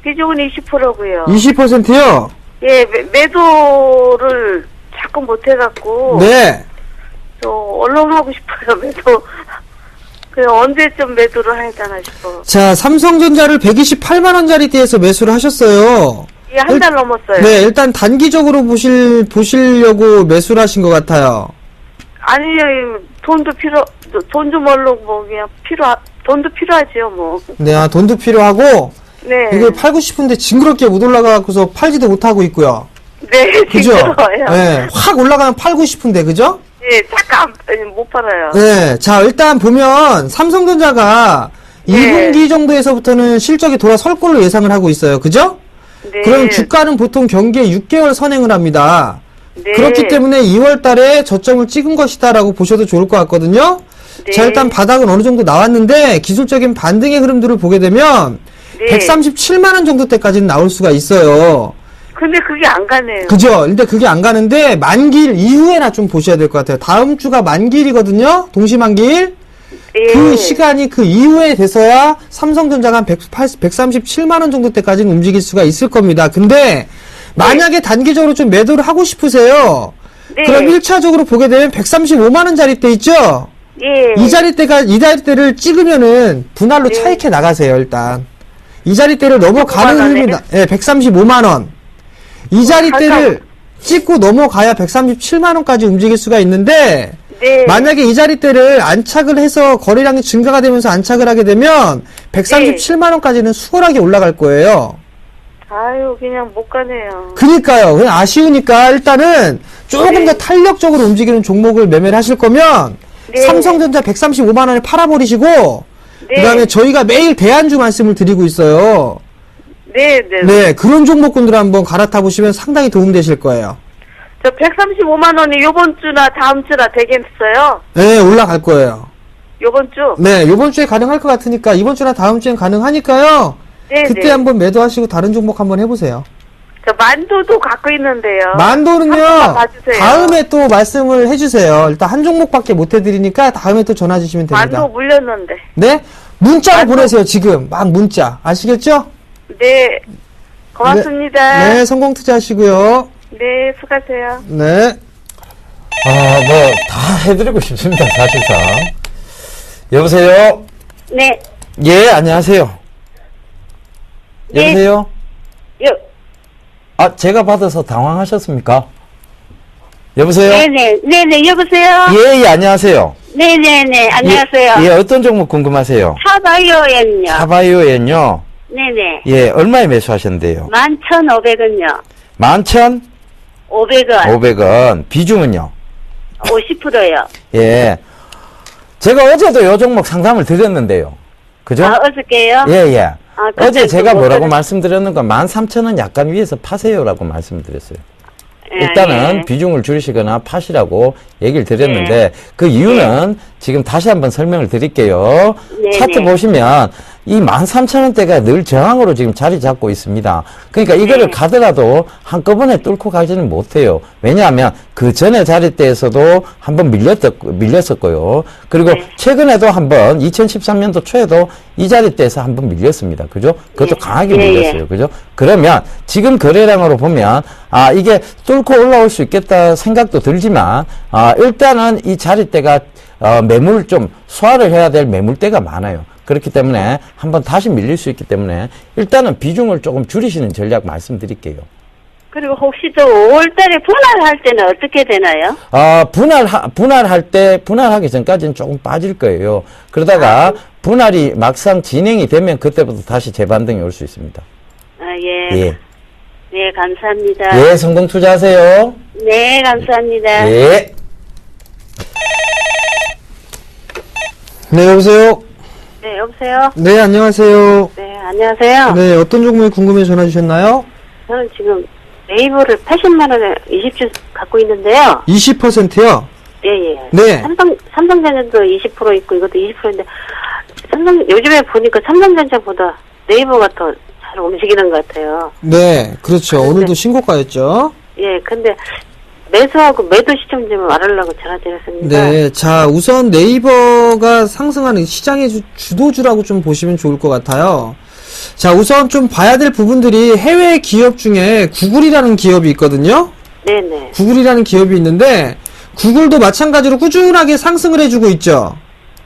비중은 20%고요. 20%요? 예, 매도를 자꾸 못해갖고. 네. 또, 얼른 하고 싶어요, 매도. 그냥 언제쯤 매도를 해야 되나 싶어. 자, 삼성전자를 128만원짜리대에서 매수를 하셨어요. 예, 한 달 넘었어요. 네, 일단 단기적으로 보시려고 매수를 하신 것 같아요. 아니요, 돈 좀 얼른 뭐, 그냥 돈도 필요하지요, 뭐. 네, 돈도 필요하고, 네. 이걸 팔고 싶은데 징그럽게 못 올라가고서 팔지도 못하고 있고요. 네, 그죠? 징그러워요. 네, 확 올라가면 팔고 싶은데, 그죠? 예, 잠깐, 못 팔아요. 네, 자, 일단 보면, 삼성전자가 네. 2분기 정도에서부터는 실적이 돌아설 걸로 예상을 하고 있어요. 그죠? 네. 그럼 주가는 보통 경기에 6개월 선행을 합니다. 네. 그렇기 때문에 2월 달에 저점을 찍은 것이다라고 보셔도 좋을 것 같거든요. 네. 자, 일단 바닥은 어느 정도 나왔는데, 기술적인 반등의 흐름들을 보게 되면, 네. 137만원 정도 때까지는 나올 수가 있어요. 근데 그게 안 가네요. 그죠? 근데 그게 안 가는데, 만기일 이후에나 좀 보셔야 될 것 같아요. 다음 주가 만기일이거든요? 동시만기일? 예. 그 시간이 그 이후에 돼서야 삼성전자가 한 137만원 정도 때까지는 움직일 수가 있을 겁니다. 근데, 만약에 단기적으로 좀 매도를 하고 싶으세요. 네. 그럼 1차적으로 보게 되면 135만원짜리 때 있죠? 예. 이 자리대를 찍으면은 분할로 네. 차익해 나가세요, 일단. 이 자리대를 넘어가는 135만 원에? 흐름이, 예, 135만원. 이 자리대를 찍고 넘어가야 137만원까지 움직일 수가 있는데, 네. 만약에 이 자리대를 안착을 해서 거래량이 증가가 되면서 안착을 하게 되면 137만원까지는 수월하게 올라갈 거예요. 아유, 그냥 못 가네요. 그니까요. 그냥 아쉬우니까 일단은 조금 네. 더 탄력적으로 움직이는 종목을 매매를 하실 거면 네. 삼성전자 135만원에 팔아버리시고 네. 그 다음에 저희가 매일 대안주 말씀을 드리고 있어요. 네, 네. 네, 그런 종목군들 한번 갈아타 보시면 상당히 도움되실 거예요. 저 135만 원이 요번 주나 다음 주나 되겠어요? 네, 올라갈 거예요. 요번 주? 네, 요번 주에 가능할 것 같으니까 이번 주나 다음 주엔 가능하니까요. 네, 그때 네. 한번 매도하시고 다른 종목 한번 해보세요. 저 만두도 갖고 있는데요. 만도는요, 한 번만 봐주세요. 다음에 또 말씀을 해주세요. 일단 한 종목밖에 못 해드리니까 다음에 또 전화 주시면 됩니다. 만두 물렸는데. 네? 문자로 만두. 보내세요, 지금. 막 문자. 아시겠죠? 네. 고맙습니다. 네, 성공 투자하시고요. 네, 수고하세요. 네. 다 해드리고 싶습니다, 사실상. 여보세요? 네. 예, 안녕하세요. 네. 여보세요? 요, 제가 받아서 당황하셨습니까? 여보세요? 네네, 여보세요? 예, 안녕하세요. 네네네, 안녕하세요. 예, 어떤 종목 궁금하세요? 사바이오엔요. 사바이오엔요? 네네. 예, 얼마에 매수하셨는데요? 11,500원요. 11,500원. 500원. 비중은요? 50%요. 예. 제가 어제도 요 종목 상담을 드렸는데요. 그죠? 어저께요? 예. 그때 어제 제가 또 뭐라고 못 말씀드렸는 건 13,000원 약간 위에서 파세요라고 말씀드렸어요. 예, 일단은 예. 비중을 줄이시거나 파시라고 얘기를 드렸는데 그 이유는 지금 다시 한번 설명을 드릴게요. 네, 차트 네. 보시면 이 13,000원대가 늘 저항으로 지금 자리 잡고 있습니다. 그러니까 이거를 가더라도 한꺼번에 뚫고 가지는 못해요. 왜냐하면 그 전에 자리대에서도 한번 밀렸었고요. 그리고 네. 최근에도 한번 2013년도 초에도 이 자리대에서 한번 밀렸습니다. 그죠? 그것도 예. 강하게 예, 밀렸어요. 그죠? 그러면 지금 거래량으로 보면 이게 뚫고 올라올 수 있겠다 생각도 들지만 일단은 이 자리대가 매물 좀 소화를 해야 될 매물대가 많아요. 그렇기 때문에 한번 다시 밀릴 수 있기 때문에 일단은 비중을 조금 줄이시는 전략 말씀드릴게요. 그리고 혹시 또 5월달에 분할할 때는 어떻게 되나요? 분할하기 전까지는 조금 빠질 거예요. 그러다가 분할이 막상 진행이 되면 그때부터 다시 재반등이 올 수 있습니다. 예. 예. 네, 감사합니다. 예, 성공 투자하세요. 네, 감사합니다. 예. 네, 여보세요? 네, 여보세요? 네, 안녕하세요. 네, 안녕하세요. 네, 어떤 종목이 궁금해 전화 주셨나요? 저는 지금 네이버를 80만 원에 20주 갖고 있는데요. 20%요? 예. 네. 삼성전자도 20% 있고 이것도 20%인데 요즘에 보니까 삼성전자보다 네이버가 더 잘 움직이는 것 같아요. 네, 그렇죠. 오늘도 신고가였죠? 예, 근데 매수하고 매도 시점 좀 알으려고 전화드렸습니다. 네, 자, 우선 네이버가 상승하는 시장의 주도주라고 좀 보시면 좋을 것 같아요. 자, 우선 좀 봐야 될 부분들이 해외 기업 중에 구글이라는 기업이 있거든요? 네네. 구글이라는 기업이 있는데, 구글도 마찬가지로 꾸준하게 상승을 해주고 있죠?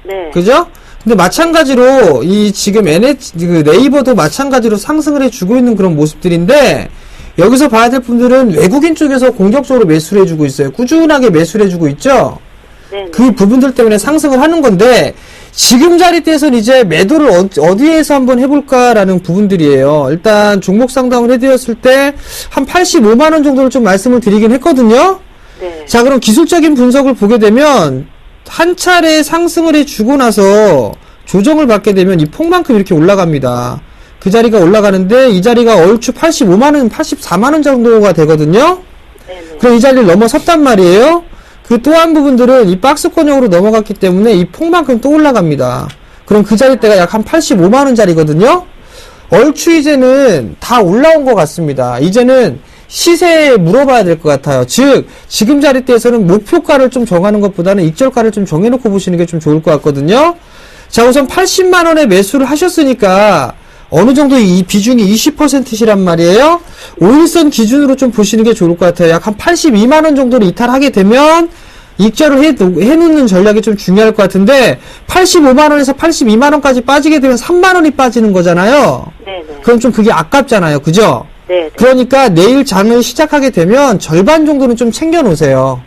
네. 그죠? 근데 마찬가지로, 지금 네이버도 마찬가지로 상승을 해주고 있는 그런 모습들인데, 여기서 봐야 될 분들은 외국인 쪽에서 공격적으로 매수를 해주고 있어요. 꾸준하게 매수를 해주고 있죠. 네. 그 부분들 때문에 상승을 하는 건데 지금 자리대에서는 이제 매도를 어디에서 한번 해볼까라는 부분들이에요. 일단 종목 상담을 해드렸을 때 한 85만 원 정도를 좀 말씀을 드리긴 했거든요. 네. 자, 그럼 기술적인 분석을 보게 되면 한 차례 상승을 해주고 나서 조정을 받게 되면 이 폭만큼 이렇게 올라갑니다. 그 자리가 올라가는데 이 자리가 얼추 85만 원, 84만 원 정도가 되거든요. 네네. 그럼 이 자리를 넘어섰단 말이에요. 그 또한 부분들은 이 박스권형으로 넘어갔기 때문에 이 폭만큼 또 올라갑니다. 그럼 그 자리대가 약 한 85만 원짜리거든요. 얼추 이제는 다 올라온 것 같습니다. 이제는 시세에 물어봐야 될 것 같아요. 즉 지금 자리대에서는 목표가를 좀 정하는 것보다는 익절가를 좀 정해놓고 보시는 게 좀 좋을 것 같거든요. 자, 우선 80만 원에 매수를 하셨으니까 어느 정도 이 비중이 20%시란 말이에요. 5일선 기준으로 좀 보시는 게 좋을 것 같아요. 약 한 82만 원 정도를 이탈하게 되면 익절을 해놓는 전략이 좀 중요할 것 같은데 85만 원에서 82만 원까지 빠지게 되면 3만 원이 빠지는 거잖아요. 네네. 그럼 좀 그게 아깝잖아요. 그죠? 네네. 그러니까 내일 장을 시작하게 되면 절반 정도는 좀 챙겨 놓으세요.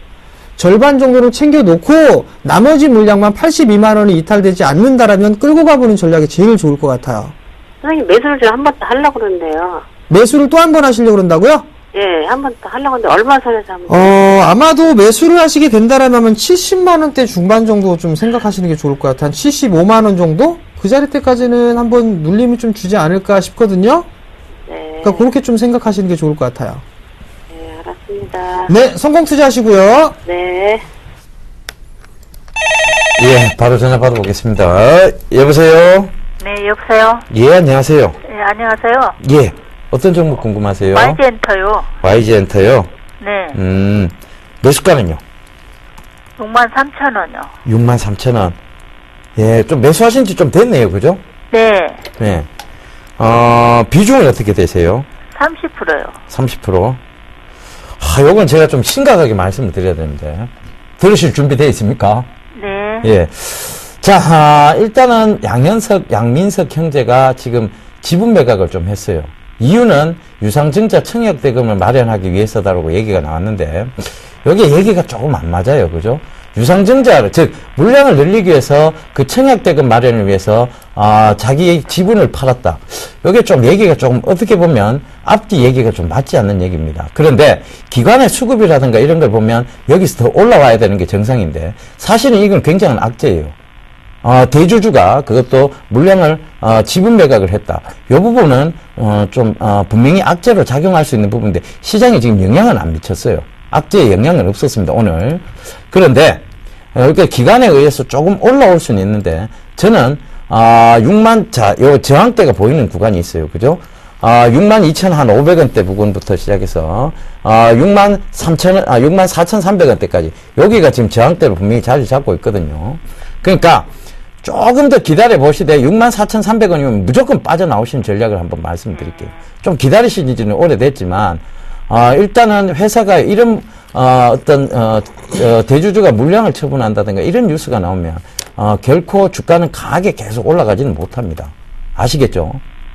절반 정도는 챙겨 놓고 나머지 물량만 82만 원이 이탈되지 않는다라면 끌고 가보는 전략이 제일 좋을 것 같아요. 선생님, 매수를 좀 한 번 더 하려고 그러는데요. 매수를 또 한 번 하시려고 그런다고요? 예, 한 번 더 하려고 하는데, 얼마 선에서 한 번? 아마도 매수를 하시게 된다라면 70만 원대 중반 정도 좀 생각하시는 게 좋을 것 같아요. 한 75만 원 정도? 그 자리 때까지는 한번 눌림을 좀 주지 않을까 싶거든요. 네. 그러니까 그렇게 좀 생각하시는 게 좋을 것 같아요. 네, 알았습니다. 네, 성공 투자하시고요. 네. 예, 바로 전화 받아보겠습니다. 여보세요? 네, 여보세요? 예, 안녕하세요. 네, 안녕하세요. 예, 어떤 종목 궁금하세요? YG엔터요. YG엔터요? 네, 매수가는요? 63,000원요. 63,000원. 예, 좀 매수하신 지 좀 됐네요, 그죠? 네, 네. 비중은 어떻게 되세요? 30%요. 30%? 요건 제가 좀 심각하게 말씀을 드려야 되는데. 들으실 준비되어 있습니까? 네, 예. 자, 일단은 양민석 형제가 지금 지분 매각을 좀 했어요. 이유는 유상증자 청약대금을 마련하기 위해서다라고 얘기가 나왔는데, 여기 얘기가 조금 안 맞아요. 그죠? 유상증자를, 즉, 물량을 늘리기 위해서 그 청약대금 마련을 위해서, 자기 지분을 팔았다. 여기 좀 얘기가 조금 어떻게 보면 앞뒤 얘기가 좀 맞지 않는 얘기입니다. 그런데 기관의 수급이라든가 이런 걸 보면 여기서 더 올라와야 되는 게 정상인데, 사실은 이건 굉장한 악재예요. 대주주가 그것도 물량을 지분 매각을 했다. 이 부분은 분명히 악재로 작용할 수 있는 부분인데 시장에 지금 영향은 안 미쳤어요. 악재의 영향은 없었습니다. 오늘. 그런데 이렇게 기간에 의해서 조금 올라올 수는 있는데 저는 요 저항대가 보이는 구간이 있어요. 그죠? 62,500원대 부근부터 시작해서 64,300원대까지 여기가 지금 저항대로 분명히 자리 잡고 있거든요. 그러니까 조금 더 기다려 보시되 64,300원이면 무조건 빠져나오시는 전략을 한번 말씀드릴게요. 좀 기다리신 지는 오래됐지만 일단은 회사가 이런 대주주가 물량을 처분한다든가 이런 뉴스가 나오면 결코 주가는 강하게 계속 올라가지는 못합니다. 아시겠죠?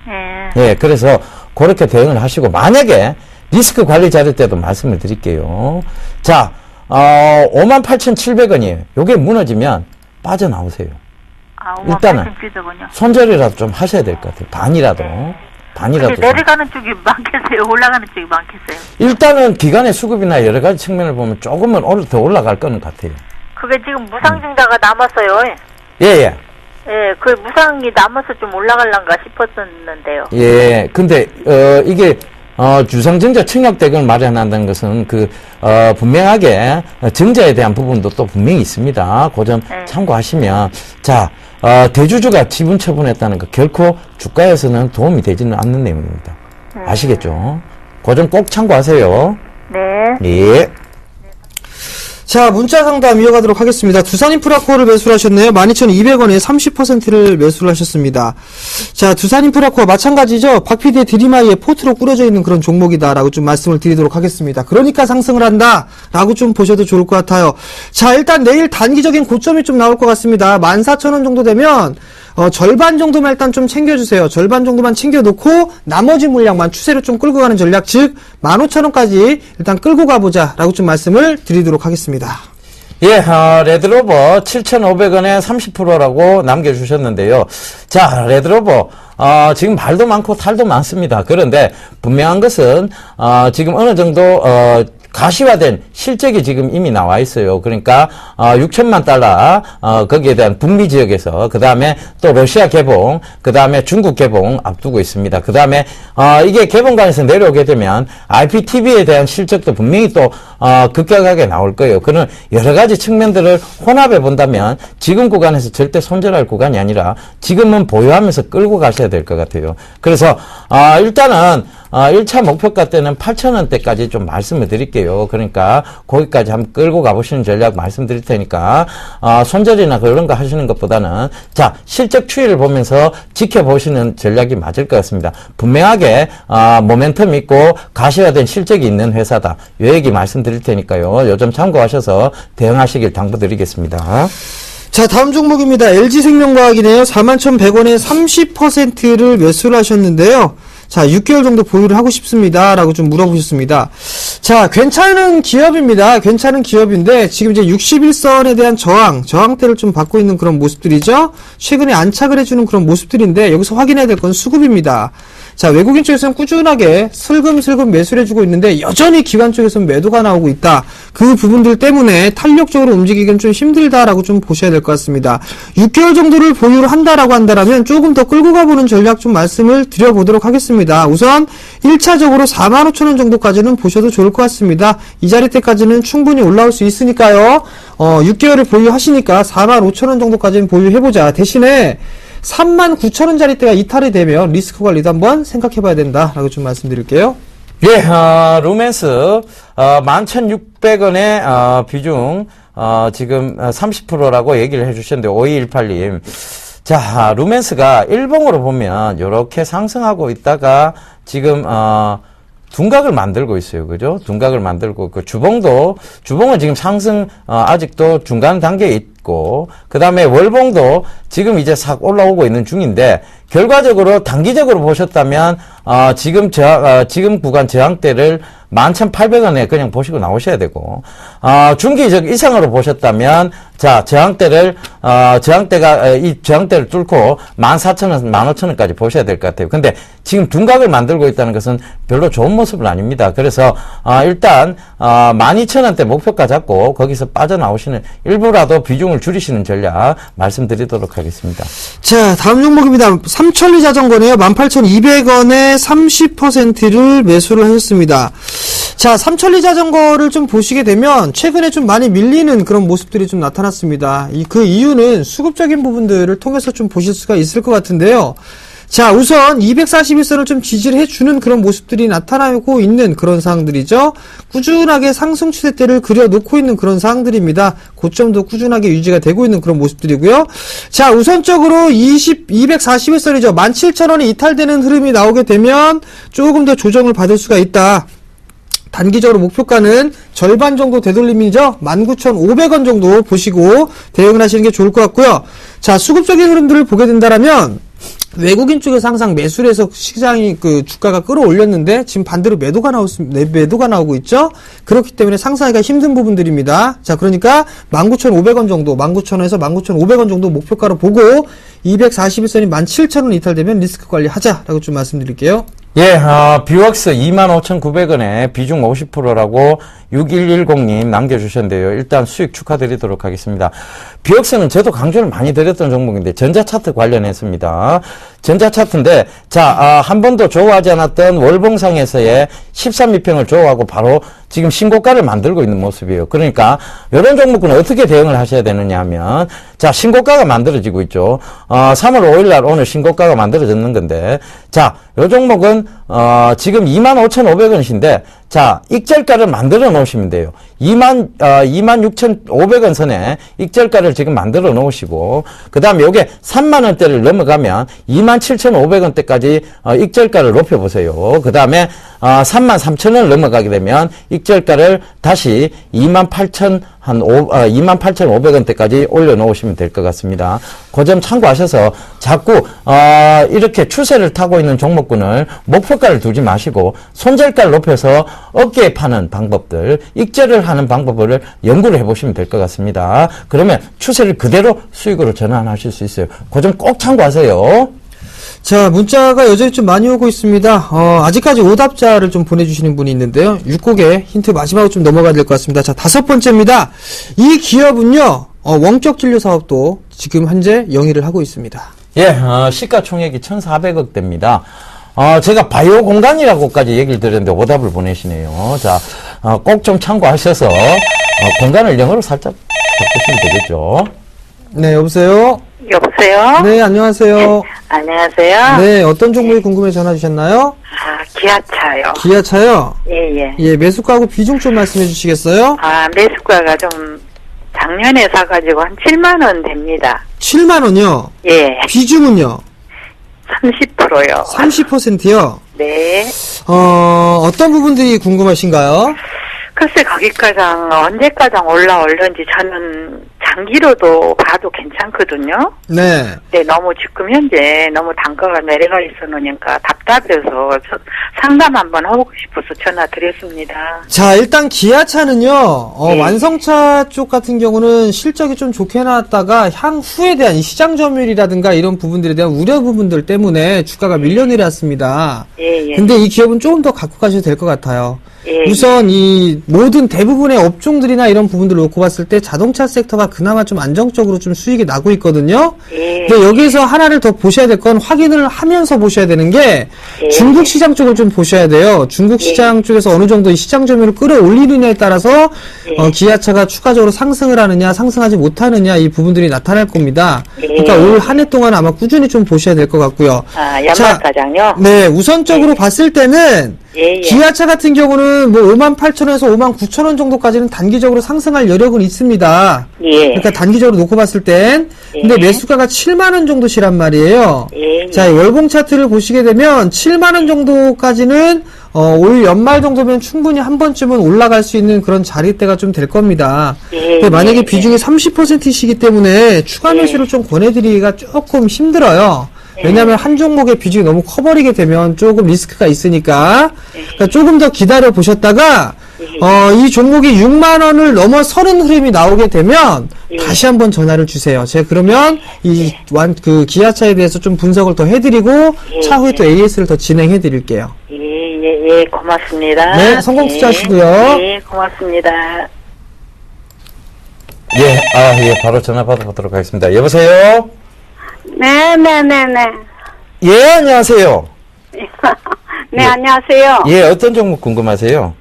네, 예, 그래서 그렇게 대응을 하시고 만약에 리스크 관리 자료 때도 말씀을 드릴게요. 자, 58,700원이에요. 요게 무너지면 빠져나오세요. 일단은 58,700원이요. 손절이라도 좀 하셔야 될 것 같아요. 반이라도. 반이라도. 근데 내려가는 쪽이 많겠어요? 올라가는 쪽이 많겠어요? 일단은 기관의 수급이나 여러 가지 측면을 보면 조금은 더 올라갈 거는 같아요. 그게 지금 무상증자가 남았어요. 예, 예. 예, 그 무상이 남아서 좀 올라갈란가 싶었었는데요. 예. 근데, 이게, 주상증자 청약대금을 마련한다는 것은 분명하게 증자에 대한 부분도 또 분명히 있습니다. 그 점 네. 참고하시면. 자, 대주주가 지분 처분했다는 거 결코 주가에서는 도움이 되지는 않는 내용입니다. 아시겠죠? 그 점 꼭 참고하세요. 네. 예. 자, 문자 상담 이어가도록 하겠습니다. 두산인프라코어를 매수를 하셨네요. 12,200원에 30%를 매수를 하셨습니다. 자, 두산인프라코어 마찬가지죠. 박PD의 드림아이의 포트로 꾸려져 있는 그런 종목이다라고 좀 말씀을 드리도록 하겠습니다. 그러니까 상승을 한다라고 좀 보셔도 좋을 것 같아요. 자, 일단 내일 단기적인 고점이 좀 나올 것 같습니다. 14,000원 정도 되면 절반 정도만 일단 좀 챙겨주세요. 절반 정도만 챙겨놓고 나머지 물량만 추세로 좀 끌고 가는 전략, 즉 15,000원까지 일단 끌고 가보자 라고 좀 말씀을 드리도록 하겠습니다. 예, 레드로버 7,500원에 30%라고 남겨주셨는데요. 자, 레드로버, 지금 말도 많고 탈도 많습니다. 그런데 분명한 것은, 지금 어느 정도, 가시화된 실적이 지금 이미 나와 있어요. 그러니까 6천만 달러 거기에 대한 북미 지역에서, 그 다음에 또 러시아 개봉, 그 다음에 중국 개봉 앞두고 있습니다. 그 다음에 이게 개봉관에서 내려오게 되면 IPTV에 대한 실적도 분명히 또 급격하게 나올 거예요. 그런 여러 가지 측면들을 혼합해 본다면 지금 구간에서 절대 손절할 구간이 아니라 지금은 보유하면서 끌고 가셔야 될 것 같아요. 그래서 일단은 1차 목표가 때는 8,000원대까지 좀 말씀을 드릴게요. 그러니까 거기까지 한번 끌고 가보시는 전략 말씀드릴 테니까 손절이나 그런 거 하시는 것보다는 자, 실적 추이를 보면서 지켜보시는 전략이 맞을 것 같습니다. 분명하게 모멘텀 있고 가시화된 실적이 있는 회사다. 이 얘기 말씀드릴 테니까요. 요점 참고하셔서 대응하시길 당부드리겠습니다. 자, 다음 종목입니다. LG생명과학이네요. 41,100원에 30%를 매수를 하셨는데요. 자, 6개월 정도 보유를 하고 싶습니다. 라고 좀 물어보셨습니다. 자, 괜찮은 기업입니다. 괜찮은 기업인데, 지금 이제 61선에 대한 저항대를 좀 받고 있는 그런 모습들이죠. 최근에 안착을 해주는 그런 모습들인데, 여기서 확인해야 될 건 수급입니다. 자, 외국인 쪽에서는 꾸준하게 슬금슬금 매수를 해주고 있는데, 여전히 기관 쪽에서는 매도가 나오고 있다. 그 부분들 때문에 탄력적으로 움직이기는 좀 힘들다라고 좀 보셔야 될 것 같습니다. 6개월 정도를 보유를 한다라고 한다면 조금 더 끌고 가보는 전략 좀 말씀을 드려보도록 하겠습니다. 우선 1차적으로 45,000원 정도까지는 보셔도 좋을 것 같습니다. 이 자리 때까지는 충분히 올라올 수 있으니까요. 6개월을 보유하시니까 45,000원 정도까지는 보유해보자. 대신에 39,000원짜리 때가 이탈이 되면 리스크 관리도 한번 생각해봐야 된다라고 좀 말씀드릴게요. 예, 루멘스 11,600원의 비중 지금 30%라고 얘기를 해주셨는데 5218님. 자, 루멘스가 일봉으로 보면 이렇게 상승하고 있다가 지금 둔각을 만들고 있어요. 그죠? 둔각을 만들고, 그 주봉은 지금 상승, 아직도 중간 단계에 있고, 그 다음에 월봉도 지금 이제 싹 올라오고 있는 중인데, 결과적으로 단기적으로 보셨다면, 지금 구간 저항대를 11,800원에 그냥 보시고 나오셔야 되고, 중기적 이상으로 보셨다면, 자, 이 저항대를 뚫고 14,000원, 15,000원까지 보셔야 될 것 같아요. 근데 지금 둔각을 만들고 있다는 것은 별로 좋은 모습은 아닙니다. 그래서, 일단, 12,000원대 목표가 잡고 거기서 빠져나오시는 일부라도 비중을 줄이시는 전략 말씀드리도록 하겠습니다. 자, 다음 종목입니다. 삼천리 자전거네요. 18,200원에 30%를 매수를 하셨습니다. 자, 삼천리 자전거를 좀 보시게 되면 최근에 좀 많이 밀리는 그런 모습들이 좀 나타났습니다. 그 이유는 수급적인 부분들을 통해서 좀 보실 수가 있을 것 같은데요. 자, 우선 241선을 좀 지지를 해주는 그런 모습들이 나타나고 있는 그런 사항들이죠. 꾸준하게 상승 추세대를 그려놓고 있는 그런 사항들입니다. 고점도 꾸준하게 유지가 되고 있는 그런 모습들이고요. 자, 우선적으로 241선이죠. 17,000원이 이탈되는 흐름이 나오게 되면 조금 더 조정을 받을 수가 있다. 단기적으로 목표가는 절반 정도 되돌림이죠. 19,500원 정도 보시고 대응을 하시는 게 좋을 것 같고요. 자, 수급적인 흐름들을 보게 된다면 외국인 쪽에서 항상 매수를 해서 시장이 주가가 끌어올렸는데 지금 반대로 매도가 나오고 있죠. 그렇기 때문에 상승하기가 힘든 부분들입니다. 자, 그러니까 19,500원 정도, 19,000원에서 19,500원 정도 목표가로 보고 241선이 17,000원 이탈되면 리스크 관리하자라고 좀 말씀드릴게요. 예, 뷰웍스 25,900원에 비중 50%라고 6110님 남겨주셨는데요. 일단 수익 축하드리도록 하겠습니다. 뷰웍스는 저도 강조를 많이 드렸던 종목인데 전자차트 관련했습니다. 전자차트인데 자, 한 번도 좋아하지 않았던 월봉상에서의 13미평을 좋아하고 바로 지금 신고가를 만들고 있는 모습이에요. 그러니까 이런 종목은 어떻게 대응을 하셔야 되느냐 하면 자, 신고가가 만들어지고 있죠. 3월 5일날 오늘 신고가가 만들어졌는 건데 자, 이 종목은 지금 25,500원인데 자, 익절가를 만들어 놓으시면 돼요. 26,500원 선에 익절가를 지금 만들어 놓으시고, 그 다음에 요게 3만원대를 넘어가면 27,500원대까지 익절가를 높여보세요. 그 다음에 33,000원을 넘어가게 되면 익절가를 다시 28,000 한 28,500원대까지 올려놓으시면 될 것 같습니다. 그 점 참고하셔서 자꾸 이렇게 추세를 타고 있는 종목군을 목표가를 두지 마시고 손절가를 높여서 어깨에 파는 방법들, 익절을 하는 방법을 연구를 해보시면 될 것 같습니다. 그러면 추세를 그대로 수익으로 전환하실 수 있어요. 그 점 꼭 참고하세요. 자, 문자가 여전히 좀 많이 오고 있습니다. 아직까지 오답자를 좀 보내주시는 분이 있는데요. 6곡의 힌트 마지막으로 좀 넘어가야 될 것 같습니다. 자, 5번째입니다. 이 기업은요, 원격 진료 사업도 지금 현재 영위를 하고 있습니다. 예, 시가총액이 1,400억대입니다. 제가 바이오 공간이라고까지 얘기를 드렸는데 오답을 보내시네요. 자, 꼭 좀 참고하셔서, 공간을 영어로 살짝 바꾸시면 되겠죠. 네, 여보세요? 여보세요? 네, 안녕하세요. 안녕하세요. 네, 어떤 종목이 궁금해서 전화 주셨나요? 기아차요. 기아차요? 예. 예, 매수가하고 비중 좀 말씀해 주시겠어요? 매수가가 좀 작년에 사가지고 한 7만원 됩니다. 7만원이요? 예. 비중은요? 30%요. 30%요? 네. 어떤 부분들이 궁금하신가요? 글쎄, 거기까지 언제까지 올라올는지 저는 장기로도 봐도 괜찮거든요. 네. 네, 너무 지금 현재 너무 단가가 내려가 있어 놓으니까 답답해서 상담 한번 하고 싶어서 전화 드렸습니다. 자, 일단 기아차는요, 네. 완성차 쪽 같은 경우는 실적이 좀 좋게 나왔다가 향후에 대한 이 시장 점유율이라든가 이런 부분들에 대한 우려 부분들 때문에 주가가 밀려내렸습니다. 예. 근데 이 기업은 조금 더 갖고 가셔도 될 것 같아요. 예. 우선 이 모든 대부분의 업종들이나 이런 부분들을 놓고 봤을 때 자동차 섹터가 그나마 좀 안정적으로 좀 수익이 나고 있거든요. 예. 근데 여기서 하나를 더 보셔야 될 건 확인을 하면서 보셔야 되는 게 예. 중국 시장 쪽을 좀 보셔야 돼요. 중국 시장 쪽에서 어느 정도 이 시장 점유율을 끌어올리느냐에 따라서 예. 기아차가 추가적으로 상승을 하느냐 상승하지 못하느냐 이 부분들이 나타날 겁니다. 예. 그러니까 올 한 해 동안 아마 꾸준히 좀 보셔야 될 것 같고요. 연말가장요? 네, 우선적으로 봤을 때는 예. 기아차 같은 경우는 뭐 58,000원에서 59,000원 정도까지는 단기적으로 상승할 여력은 있습니다. 예. 그러니까 단기적으로 놓고 봤을 땐 근데 예. 매수가가 7만 원 정도시란 말이에요. 예. 자, 월봉 차트를 보시게 되면 7만 원 정도까지는 올 연말 정도면 충분히 한 번쯤은 올라갈 수 있는 그런 자리대가 좀 될 겁니다. 예. 근데 만약에 예. 비중이 30%이시기 때문에 추가 매수를 좀 권해드리기가 조금 힘들어요. 왜냐하면 한 종목의 비중이 너무 커버리게 되면 조금 리스크가 있으니까 그러니까 조금 더 기다려 보셨다가 이 종목이 6만 원을 넘어서는 흐름이 나오게 되면 다시 한번 전화를 주세요. 제가 그러면 그 기아차에 대해서 좀 분석을 더 해드리고 차후에 또 AS를 더 진행해드릴게요. 예, 고맙습니다. 네, 성공 투자하시고요. 예, 고맙습니다. 예, 바로 전화 받아보도록 하겠습니다. 여보세요? 네. 예, 안녕하세요. 네, 안녕하세요. 예, 어떤 종목 궁금하세요?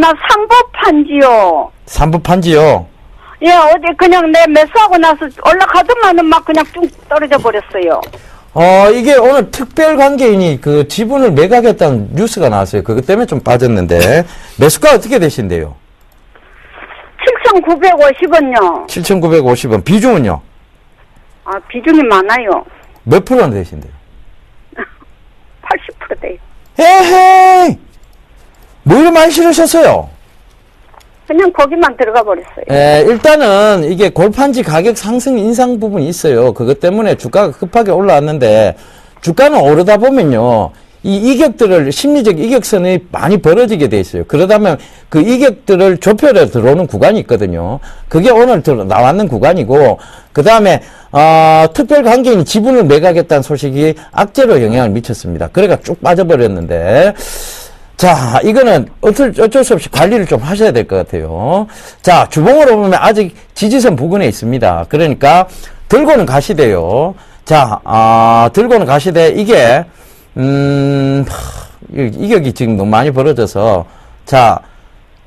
나 상법한지요. 삼부판지요? 예, 어제 그냥 내 매수하고 나서 올라가더만은 막 그냥 쭉 떨어져 버렸어요. 이게 오늘 특별 관계인이 그 지분을 매각했다는 뉴스가 나왔어요. 그것 때문에 좀 빠졌는데, 매수가 어떻게 되신대요? 7,950원요. 7,950원. 비중은요? 비중이 많아요. 몇 프로나 되신대요? 80% 돼요. 에헤이! 뭐 이렇게 많이 실으셨어요? 그냥 거기만 들어가 버렸어요. 일단은 이게 골판지 가격 상승 인상 부분이 있어요. 그것 때문에 주가가 급하게 올라왔는데, 주가는 오르다 보면요, 이 이격들을, 심리적 이격선이 많이 벌어지게 돼 있어요. 그러다면 그 이격들을 좁혀려 들어오는 구간이 있거든요. 그게 오늘 나왔는 구간이고, 그 다음에, 특별 관계인 지분을 매각했다는 소식이 악재로 영향을 미쳤습니다. 그래가 쭉 빠져버렸는데, 자, 이거는 어쩔 수 없이 관리를 좀 하셔야 될 것 같아요. 자, 주봉으로 보면 아직 지지선 부근에 있습니다. 그러니까, 들고는 가시대요. 자, 들고는 가시되, 이게, 이격이 지금 너무 많이 벌어져서, 자,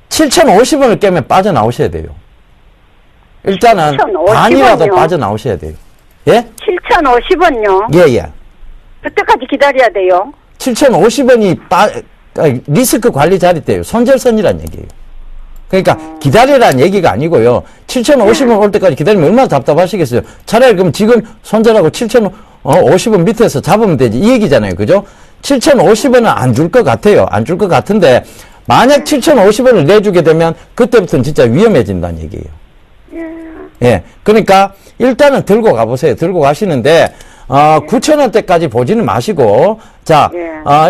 7,050원을 깨면 빠져나오셔야 돼요. 일단은, 7,050원 이요? 반이라도 빠져나오셔야 돼요. 예? 7,050원요. 예. 그때까지 기다려야 돼요. 7,050원이 리스크 관리 자리대요. 손절선이란 얘기예요. 그러니까 기다리라는 얘기가 아니고요. 7,050원 올 때까지 기다리면 얼마나 답답하시겠어요. 차라리 그럼 지금 손절하고 7,050원 밑에서 잡으면 되지. 이 얘기잖아요. 그죠? 7,050원은 안 줄 것 같아요. 안 줄 것 같은데 만약 7,050원을 내주게 되면 그때부터는 진짜 위험해진다는 얘기예요. 예. 그러니까 일단은 들고 가보세요. 들고 가시는데 9,000원대까지 보지는 마시고, 자,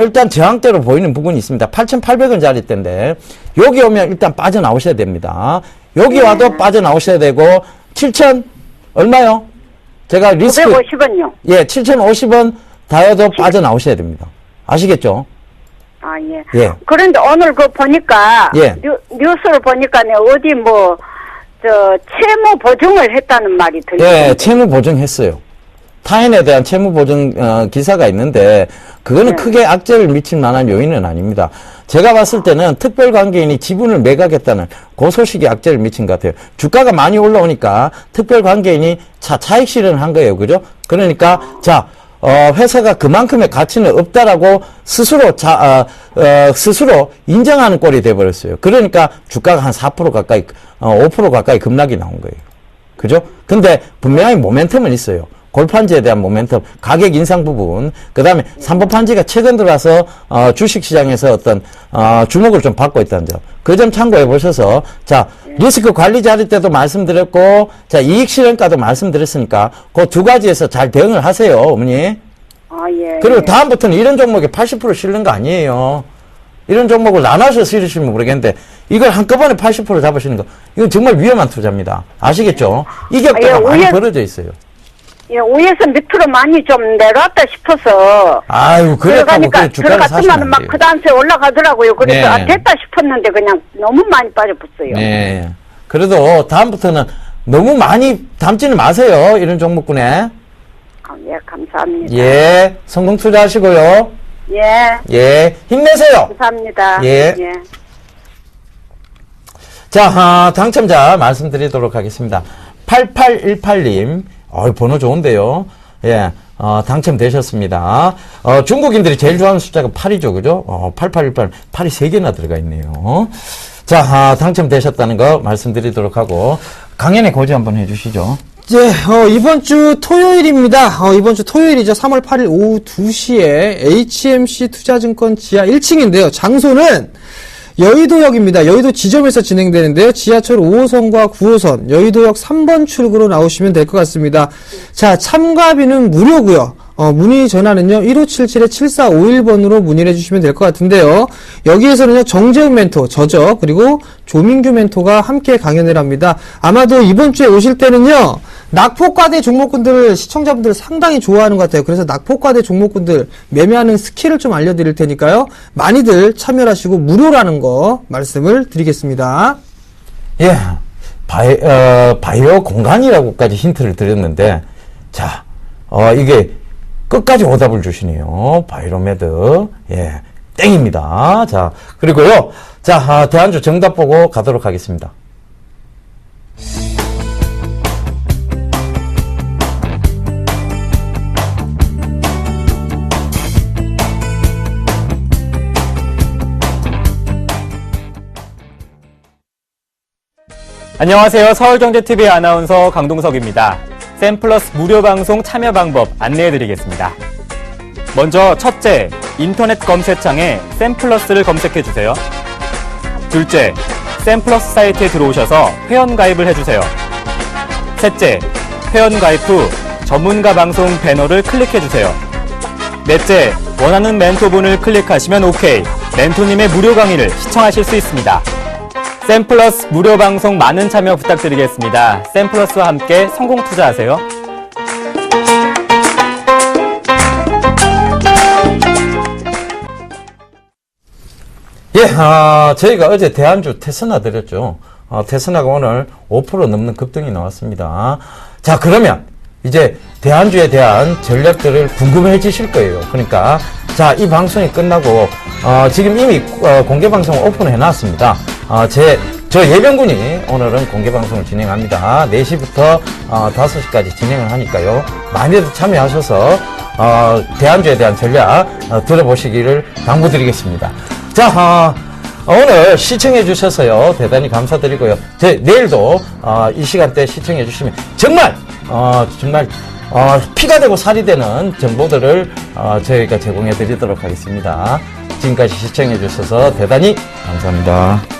일단 저항대로 보이는 부분이 있습니다. 8,800원짜리대인데, 여기 오면 일단 빠져나오셔야 됩니다. 여기 와도 빠져나오셔야 되고, 7,000, 얼마요? 제가 리스크. 550원요. 예, 7,050원 다여도 빠져나오셔야 됩니다. 아시겠죠? 아, 예. 예. 그런데 오늘 그 보니까, 예. 뉴스를 보니까 어디 채무 보증을 했다는 말이 들려요. 예, 채무 보증했어요. 타인에 대한 채무 보증 기사가 있는데 그거는 크게 악재를 미칠 만한 요인은 아닙니다. 제가 봤을 때는 특별관계인이 지분을 매각했다는 그 소식이 악재를 미친 것 같아요. 주가가 많이 올라오니까 특별관계인이 차익 실현한 거예요. 그죠? 그러니까 자, 회사가 그만큼의 가치는 없다라고 스스로 스스로 인정하는 꼴이 돼버렸어요. 그러니까 주가가 한 4% 가까이 5% 가까이 급락이 나온 거예요. 그죠? 근데 분명히 모멘텀은 있어요. 골판지에 대한 모멘텀, 가격 인상 부분, 그 다음에 삼보판지가 최근 들어서 주식시장에서 어떤 주목을 좀 받고 있다는 점, 그 점 참고해 보셔서, 자, 리스크 관리 자리 때도 말씀드렸고, 자, 이익 실현가도 말씀드렸으니까 그 두 가지에서 잘 대응을 하세요, 어머니. 아, 예. 그리고 예. 다음부터는 이런 종목에 80% 실는 거 아니에요. 이런 종목을 나눠서 실으시면 모르겠는데 이걸 한꺼번에 80% 잡으시는 거, 이건 정말 위험한 투자입니다. 아시겠죠? 이격도가 많이 벌어져 있어요. 예, 위에서 밑으로 많이 좀 내려왔다 싶어서. 아유, 그렇다고 들어가니까 주가를 사시면 안 막 돼요. 그 단세 올라가더라고요. 그래서 네. 아, 됐다 싶었는데 그냥 너무 많이 빠져붙어요. 네. 그래도 다음부터는 너무 많이 담지는 마세요. 이런 종목군에. 아, 예, 감사합니다. 예. 성공 투자하시고요. 예, 예. 힘내세요. 감사합니다. 예. 자, 당첨자 말씀드리도록 하겠습니다. 8818님. 번호 좋은데요. 예. 당첨되셨습니다. 중국인들이 제일 좋아하는 숫자가 8이죠. 그죠? 8818. 8이 3개나 들어가 있네요. 자, 당첨되셨다는 거 말씀드리도록 하고, 강연의 고지 한번 해주시죠. 예, 이번 주 토요일입니다. 이번 주 토요일이죠. 3월 8일 오후 2시에 HMC 투자증권 지하 1층인데요. 장소는 여의도역입니다. 여의도 지점에서 진행되는데요. 지하철 5호선과 9호선, 여의도역 3번 출구로 나오시면 될 것 같습니다. 자, 참가비는 무료고요. 문의 전화는요, 1577-7451번으로 문의를 해주시면 될 것 같은데요. 여기에서는요, 정재훈 멘토, 저죠, 그리고 조민규 멘토가 함께 강연을 합니다. 아마도 이번 주에 오실 때는요, 낙폭과대 종목군들 시청자분들 상당히 좋아하는 것 같아요. 그래서 낙폭과대 종목군들 매매하는 스킬을 좀 알려드릴 테니까요. 많이들 참여하시고 무료라는 거 말씀을 드리겠습니다. 예. 바이오 공간이라고까지 힌트를 드렸는데, 자, 이게 끝까지 오답을 주시네요. 바이로메드. 예. 땡입니다. 자, 그리고요. 자, 대안주 정답 보고 가도록 하겠습니다. 안녕하세요. 서울경제TV 아나운서 강동석입니다. 샘플러스 무료 방송 참여 방법 안내해드리겠습니다. 먼저 첫째, 인터넷 검색창에 샘플러스를 검색해주세요. 둘째, 샘플러스 사이트에 들어오셔서 회원가입을 해주세요. 셋째, 회원가입 후 전문가 방송 배너를 클릭해주세요. 넷째, 원하는 멘토분을 클릭하시면 OK. 멘토님의 무료 강의를 시청하실 수 있습니다. 샘플러스 무료 방송 많은 참여 부탁드리겠습니다. 샘플러스와 함께 성공 투자하세요. 예, 저희가 어제 대안주 테스나 드렸죠. 테스나가 오늘 5% 넘는 급등이 나왔습니다. 자, 그러면 이제 대안주에 대한 전략들을 궁금해지실 거예요. 그러니까 자, 이 방송이 끝나고 지금 이미 공개 방송 오픈해 놨습니다. 저 예병군이 오늘은 공개 방송을 진행합니다. 4시부터 5시까지 진행을 하니까요. 많이들 참여하셔서 대안주에 대한 전략 들어보시기를 당부드리겠습니다. 자, 오늘 시청해 주셔서요 대단히 감사드리고요. 내일도 이 시간대 시청해 주시면 정말 피가 되고 살이 되는 정보들을 저희가 제공해 드리도록 하겠습니다. 지금까지 시청해 주셔서 대단히 감사합니다.